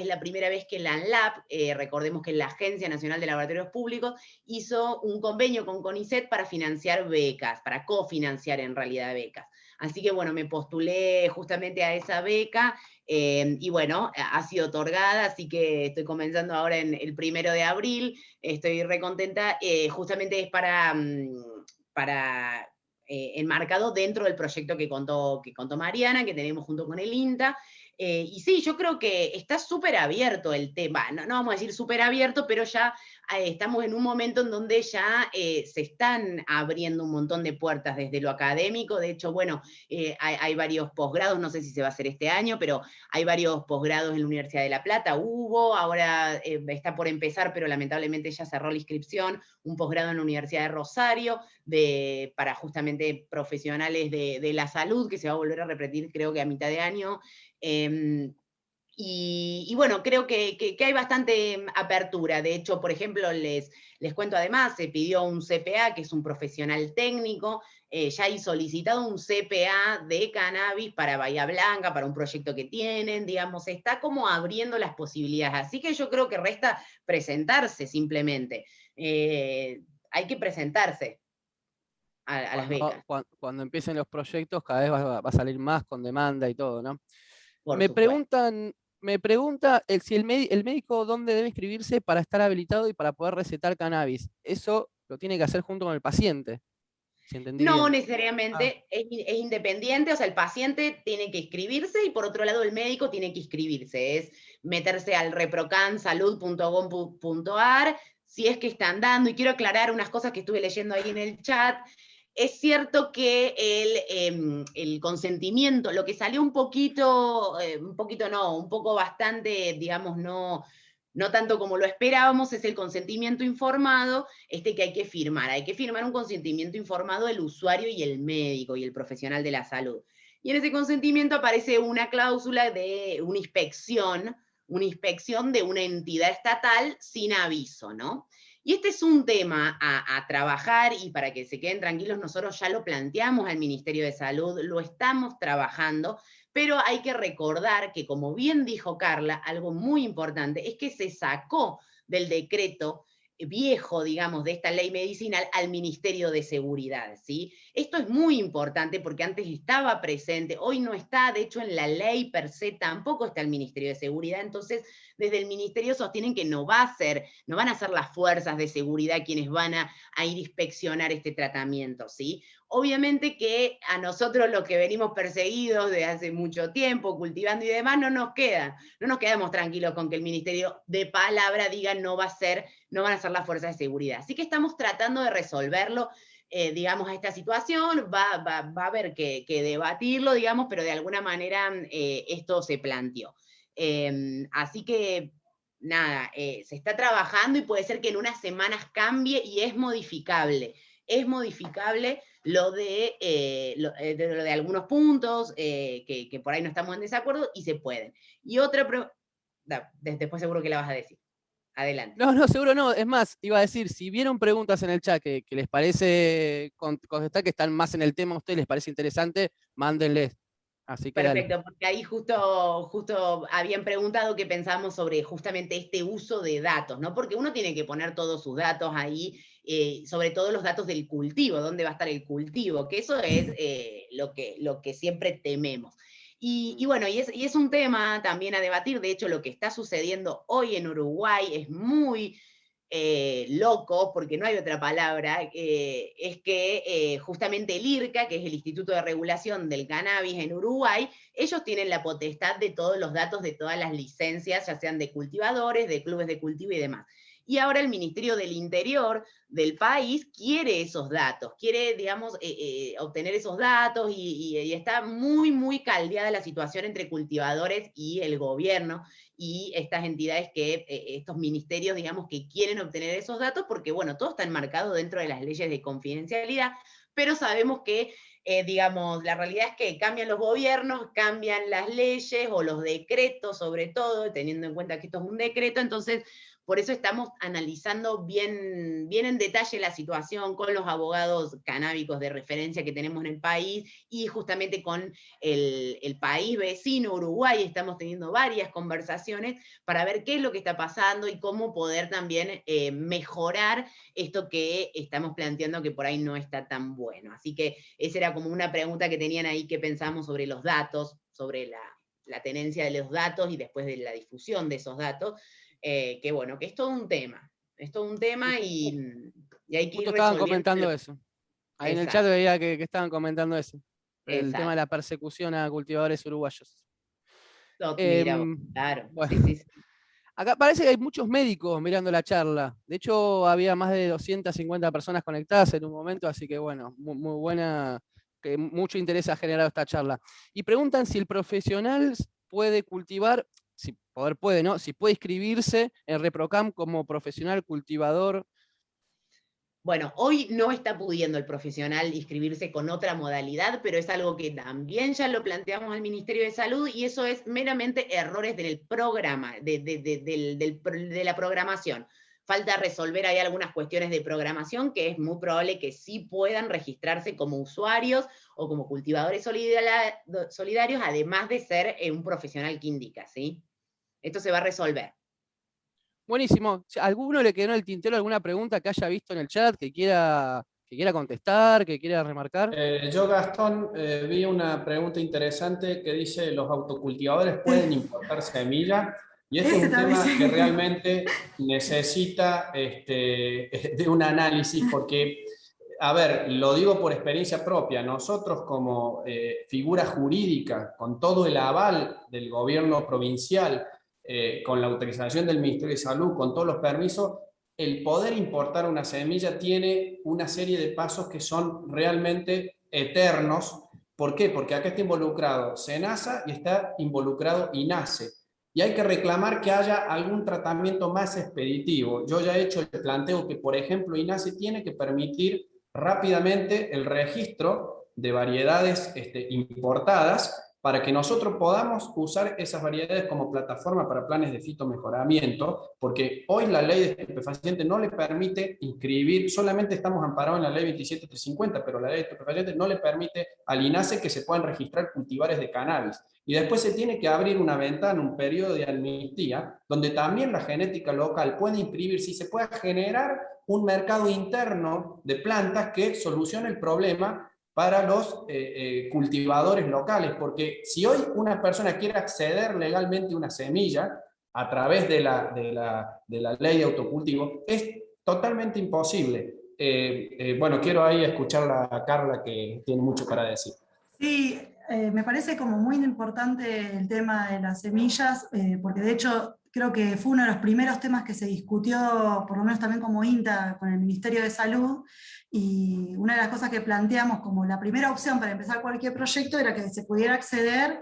la primera vez que la ANLAP, recordemos que la Agencia Nacional de Laboratorios Públicos, hizo un convenio con CONICET para financiar becas, para cofinanciar en realidad becas. Así que bueno, me postulé justamente a esa beca, y bueno, ha sido otorgada, así que estoy comenzando ahora en el 1 de abril, estoy recontenta, justamente es para enmarcado dentro del proyecto que contó Mariana, que tenemos junto con el INTA. Y sí, yo creo que está súper abierto el tema, no vamos a decir súper abierto, pero ya estamos en un momento en donde ya se están abriendo un montón de puertas desde lo académico. De hecho, bueno, hay varios posgrados, no sé si se va a hacer este año, pero hay varios posgrados en la Universidad de La Plata, ahora está por empezar, pero lamentablemente ya cerró la inscripción, un posgrado en la Universidad de Rosario, para justamente profesionales de la salud, que se va a volver a repetir creo que a mitad de año. Y bueno, creo que hay bastante apertura. De hecho, por ejemplo, les cuento además, se pidió un CPA, que es un profesional técnico, ya hay solicitado un CPA de cannabis para Bahía Blanca, para un proyecto que tienen, digamos, está como abriendo las posibilidades. Así que yo creo que resta presentarse simplemente. Hay que presentarse a las becas. Cuando empiecen los proyectos, cada vez va a salir más con demanda y todo, ¿no? Por Me supuesto. pregunta si el médico dónde debe inscribirse para estar habilitado y para poder recetar cannabis. Eso lo tiene que hacer junto con el paciente, si entendí No bien. necesariamente, es independiente, o sea, el paciente tiene que inscribirse y por otro lado el médico tiene que inscribirse. Es meterse al reprocansalud.gov.ar, si es que están dando, y quiero aclarar unas cosas que estuve leyendo ahí en el chat. Es cierto que el consentimiento, lo que salió un poco bastante, digamos, no tanto como lo esperábamos, es el consentimiento informado, que hay que firmar. Hay que firmar un consentimiento informado del usuario y el médico y el profesional de la salud. Y en ese consentimiento aparece una cláusula de una inspección una inspección de una entidad estatal sin aviso, ¿no? Y este es un tema a trabajar, y para que se queden tranquilos, nosotros ya lo planteamos al Ministerio de Salud, lo estamos trabajando, pero hay que recordar que, como bien dijo Carla, algo muy importante es que se sacó del decreto viejo, digamos, de esta ley medicinal al Ministerio de Seguridad, ¿sí? Esto es muy importante porque antes estaba presente, hoy no está, de hecho en la ley per se tampoco está el Ministerio de Seguridad, entonces desde el Ministerio sostienen que no van a ser las fuerzas de seguridad quienes van a ir a inspeccionar este tratamiento, ¿sí? Obviamente que a nosotros los que venimos perseguidos de hace mucho tiempo, cultivando y demás, no nos quedamos tranquilos con que el Ministerio de palabra diga no van a ser las fuerzas de seguridad. Así que estamos tratando de resolverlo, digamos, a esta situación, va a haber que debatirlo, digamos, pero de alguna manera esto se planteó. Así que, nada, se está trabajando y puede ser que en unas semanas cambie y es modificable. Es modificable lo de algunos puntos que por ahí no estamos en desacuerdo y se pueden. Y otra después seguro que la vas a decir. Adelante. No, seguro no. Es más, iba a decir, si vieron preguntas en el chat que les parece contestar, que están más en el tema a ustedes, les parece interesante, mándenles. Así que perfecto, dale. porque ahí justo habían preguntado qué pensamos sobre justamente este uso de datos, ¿no? Porque uno tiene que poner todos sus datos ahí, sobre todo los datos del cultivo, dónde va a estar el cultivo, que eso es lo que siempre tememos. Y bueno, y es un tema también a debatir. De hecho, lo que está sucediendo hoy en Uruguay es muy loco, porque no hay otra palabra, es que justamente el IRCA, que es el Instituto de Regulación del Cannabis en Uruguay, ellos tienen la potestad de todos los datos de todas las licencias, ya sean de cultivadores, de clubes de cultivo y demás. Y ahora el Ministerio del Interior del país quiere esos datos, quiere, digamos, obtener esos datos, y está muy, muy caldeada la situación entre cultivadores y el gobierno, y estas entidades estos ministerios, digamos, que quieren obtener esos datos, porque, bueno, todo está enmarcado dentro de las leyes de confidencialidad, pero sabemos que, digamos, la realidad es que cambian los gobiernos, cambian las leyes, o los decretos sobre todo, teniendo en cuenta que esto es un decreto, entonces por eso estamos analizando bien en detalle la situación con los abogados canábicos de referencia que tenemos en el país, y justamente con el país vecino, Uruguay, estamos teniendo varias conversaciones para ver qué es lo que está pasando y cómo poder también mejorar esto que estamos planteando, que por ahí no está tan bueno. Así que esa era como una pregunta que tenían ahí, que pensamos sobre los datos, sobre la tenencia de los datos y después de la difusión de esos datos. Que bueno, que es todo un tema, y hay que ir Justo estaban resolviendo. comentando eso. Ahí en el chat veía que estaban comentando eso. El tema de la persecución a cultivadores uruguayos. Mira, claro. Bueno. Sí. Acá parece que hay muchos médicos mirando la charla. De hecho, había más de 250 personas conectadas en un momento, así que bueno, muy buena, que mucho interés ha generado esta charla. Y preguntan si el profesional puede cultivar, si puede, ¿no? Si puede inscribirse en ReproCam como profesional cultivador. Bueno, hoy no está pudiendo el profesional inscribirse con otra modalidad, pero es algo que también ya lo planteamos al Ministerio de Salud, y eso es meramente errores del programa, de la programación. Falta resolver ahí algunas cuestiones de programación, que es muy probable que sí puedan registrarse como usuarios o como cultivadores solidarios, además de ser un profesional que indica, ¿sí? Esto se va a resolver. Buenísimo. ¿Alguno le quedó en el tintero alguna pregunta que haya visto en el chat, que quiera contestar, que quiera remarcar? Yo, Gastón, vi una pregunta interesante que dice: ¿los autocultivadores pueden importar semilla? Y este es un tema que realmente necesita de un análisis, porque, a ver, lo digo por experiencia propia, nosotros como figura jurídica, con todo el aval del gobierno provincial, con la autorización del Ministerio de Salud, con todos los permisos, el poder importar una semilla tiene una serie de pasos que son realmente eternos. ¿Por qué? Porque acá está involucrado SENASA y está involucrado INASE. Y hay que reclamar que haya algún tratamiento más expeditivo. Yo ya he hecho el planteo que, por ejemplo, INASE tiene que permitir rápidamente el registro de variedades importadas, para que nosotros podamos usar esas variedades como plataforma para planes de fitomejoramiento, porque hoy la ley de estupefacientes no le permite inscribir, solamente estamos amparados en la ley 27350, pero la ley de estupefacientes no le permite al INASE que se puedan registrar cultivares de cannabis. Y después se tiene que abrir una ventana, un periodo de amnistía, donde también la genética local puede inscribirse y se pueda generar un mercado interno de plantas que solucione el problema para los cultivadores locales, porque si hoy una persona quiere acceder legalmente a una semilla a través de la ley de autocultivo, es totalmente imposible. Bueno, quiero ahí escuchar a Carla, que tiene mucho para decir. Sí, me parece como muy importante el tema de las semillas, porque de hecho creo que fue uno de los primeros temas que se discutió, por lo menos también como INTA, con el Ministerio de Salud, y una de las cosas que planteamos como la primera opción para empezar cualquier proyecto era que se pudiera acceder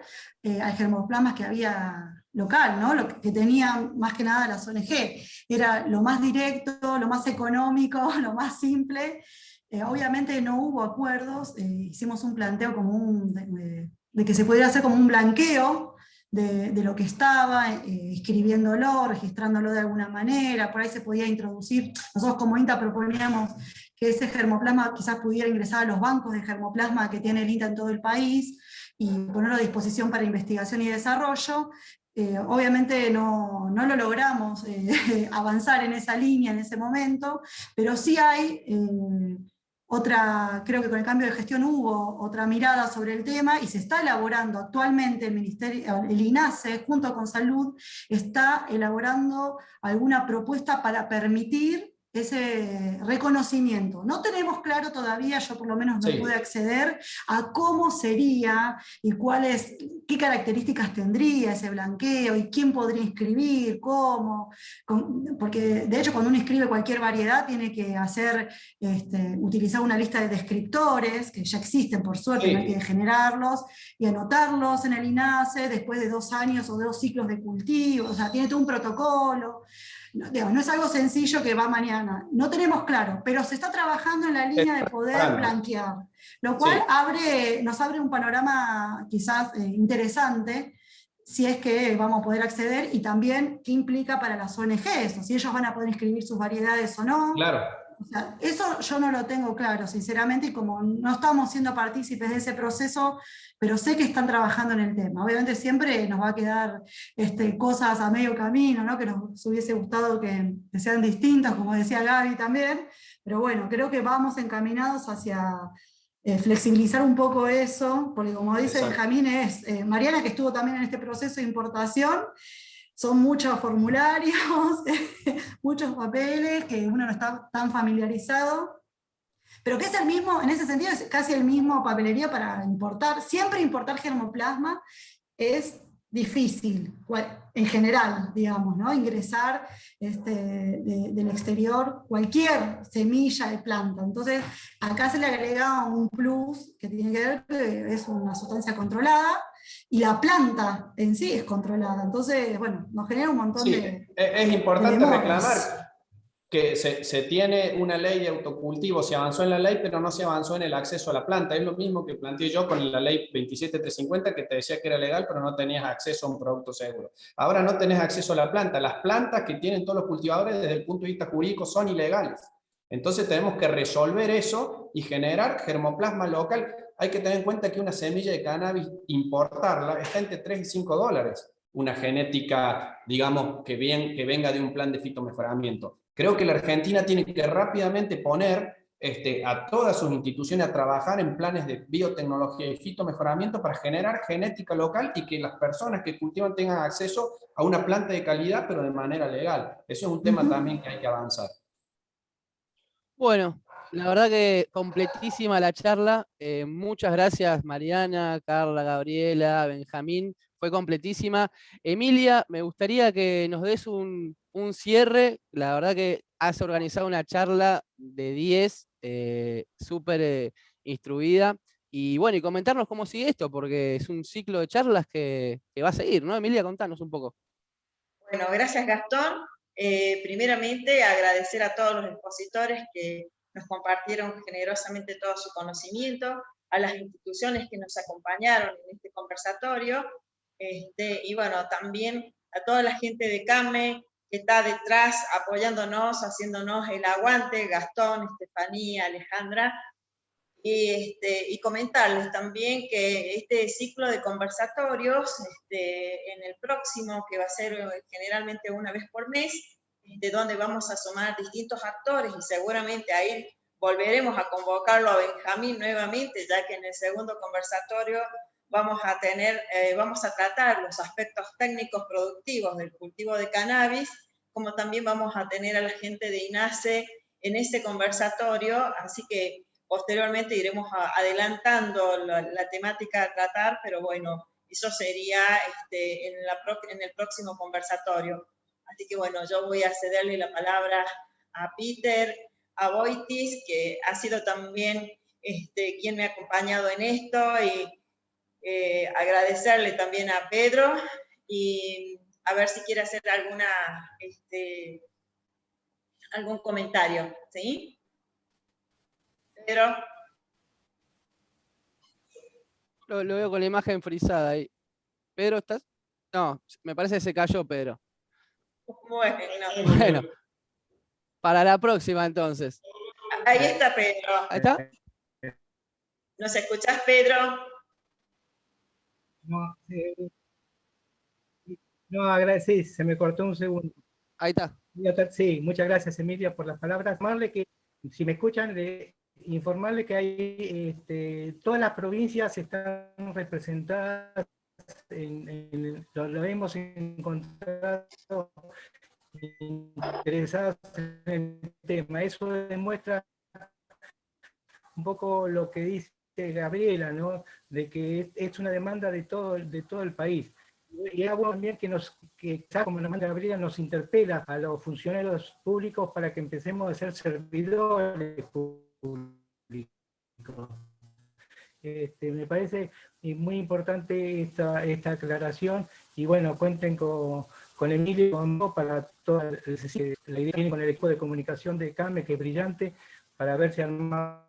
a germoplasmas que había local, ¿no? Lo que tenían más que nada las ONG. Era lo más directo, lo más económico, lo más simple. Obviamente no hubo acuerdos, hicimos un planteo como de que se pudiera hacer como un blanqueo de lo que estaba, escribiéndolo, registrándolo de alguna manera, por ahí se podía introducir, nosotros como INTA proponíamos que ese germoplasma quizás pudiera ingresar a los bancos de germoplasma que tiene el INTA en todo el país, y ponerlo a disposición para investigación y desarrollo. Obviamente no lo logramos avanzar en esa línea en ese momento, pero sí hay creo que con el cambio de gestión hubo otra mirada sobre el tema y se está elaborando actualmente el INASE, junto con Salud, está elaborando alguna propuesta para permitir ese reconocimiento. No tenemos claro todavía, yo por lo menos no pude acceder a cómo sería y qué características tendría ese blanqueo y quién podría inscribir, cómo, porque de hecho cuando uno inscribe cualquier variedad tiene que utilizar una lista de descriptores, que ya existen por suerte, no hay que generarlos, y anotarlos en el INASE después de 2 años o 2 ciclos de cultivo, o sea, tiene todo un protocolo. No es algo sencillo que va mañana, no tenemos claro, pero se está trabajando en la línea de poder blanquear, lo cual nos abre un panorama quizás interesante, si es que vamos a poder acceder, y también qué implica para las ONGs, o si ellos van a poder inscribir sus variedades o no. Claro. O sea, eso yo no lo tengo claro, sinceramente, y como no estamos siendo partícipes de ese proceso, pero sé que están trabajando en el tema. Obviamente siempre nos va a quedar cosas a medio camino, ¿no? Que nos hubiese gustado que sean distintas, como decía Gaby también, pero bueno, creo que vamos encaminados hacia flexibilizar un poco eso, porque como dice Benjamín, Mariana, que estuvo también en este proceso de importación, son muchos formularios, muchos papeles que uno no está tan familiarizado, pero que es el mismo, en ese sentido es casi el mismo papelería para importar. Siempre importar germoplasma es difícil, en general, digamos, ¿no? Ingresar del exterior cualquier semilla de planta. Entonces, acá se le agrega un plus que tiene que ver que es una sustancia controlada, y la planta en sí es controlada. Entonces, bueno, nos genera un montón de... Es importante reclamar que se tiene una ley de autocultivo, se avanzó en la ley, pero no se avanzó en el acceso a la planta. Es lo mismo que planteé yo con la ley 27350, que te decía que era legal, pero no tenías acceso a un producto seguro. Ahora no tenés acceso a la planta. Las plantas que tienen todos los cultivadores desde el punto de vista jurídico son ilegales. Entonces tenemos que resolver eso y generar germoplasma local. Hay que tener en cuenta que una semilla de cannabis, importarla, está entre $3 y $5. Una genética, digamos, que venga de un plan de fitomejoramiento. Creo que la Argentina tiene que rápidamente poner a todas sus instituciones a trabajar en planes de biotecnología y fitomejoramiento para generar genética local y que las personas que cultivan tengan acceso a una planta de calidad, pero de manera legal. Eso es un tema también que hay que avanzar. Bueno, la verdad que completísima la charla. Muchas gracias Mariana, Carla, Gabriela, Benjamín. Fue completísima. Emilia, me gustaría que nos des un cierre. La verdad que has organizado una charla de 10, súper instruida. Y bueno, y comentarnos cómo sigue esto, porque es un ciclo de charlas que va a seguir, ¿no? Emilia, contanos un poco. Bueno, gracias Gastón. Primeramente agradecer a todos los expositores que nos compartieron generosamente todo su conocimiento, a las instituciones que nos acompañaron en este conversatorio conversatorio. Y bueno, también a toda la gente de CAME que está detrás apoyándonos, haciéndonos el aguante, Gastón, Estefanía, Alejandra, y comentarles también que este ciclo de conversatorios, en el próximo, que va a ser generalmente una vez por mes, donde vamos a sumar distintos actores, y seguramente ahí volveremos a convocarlo a Benjamín nuevamente, ya que en el segundo conversatorio vamos a tratar los aspectos técnicos productivos del cultivo de cannabis, como también vamos a tener a la gente de INASE en ese conversatorio, así que posteriormente iremos adelantando la temática a tratar, pero bueno, eso sería en el próximo conversatorio. Así que bueno, yo voy a cederle la palabra a Peter, a Boitis, que ha sido también quien me ha acompañado en esto, y agradecerle también a Pedro, y a ver si quiere hacer algún comentario, ¿sí? Pedro. Lo veo con la imagen frisada ahí. Pedro, ¿estás? No, me parece que se cayó Pedro. Bueno, Bueno, para la próxima entonces. ahí está Pedro. ¿Ahí está? ¿Nos escuchás, Pedro? No, agradecí, se me cortó un segundo. Ahí está. Sí, muchas gracias, Emilia, por las palabras. Informarle que, si me escuchan, informarle que hay todas las provincias están representadas, lo hemos encontrado interesados en el tema. Eso demuestra un poco lo que dice Gabriela, ¿no? De que es una demanda de todo el país. Y es bueno también que como la demanda de Gabriela nos interpela a los funcionarios públicos para que empecemos a ser servidores públicos. Me parece muy importante esta aclaración, y bueno, cuenten con Emilio y conmigo para toda la idea que con el equipo de comunicación de CAME, que es brillante, para ver si armamos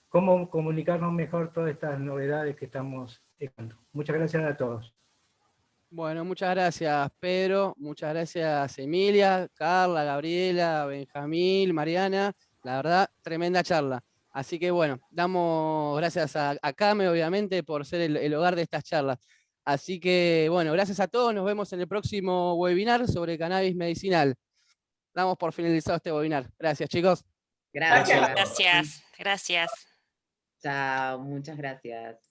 cómo comunicarnos mejor todas estas novedades que estamos dejando. Muchas gracias a todos. Bueno, muchas gracias Pedro, muchas gracias Emilia, Carla, Gabriela, Benjamín, Mariana. La verdad, tremenda charla. Así que bueno, damos gracias a CAME, obviamente, por ser el hogar de estas charlas. Así que bueno, gracias a todos. Nos vemos en el próximo webinar sobre cannabis medicinal. Damos por finalizado este webinar. Gracias, chicos. Gracias. Gracias. Gracias. Chao, muchas gracias.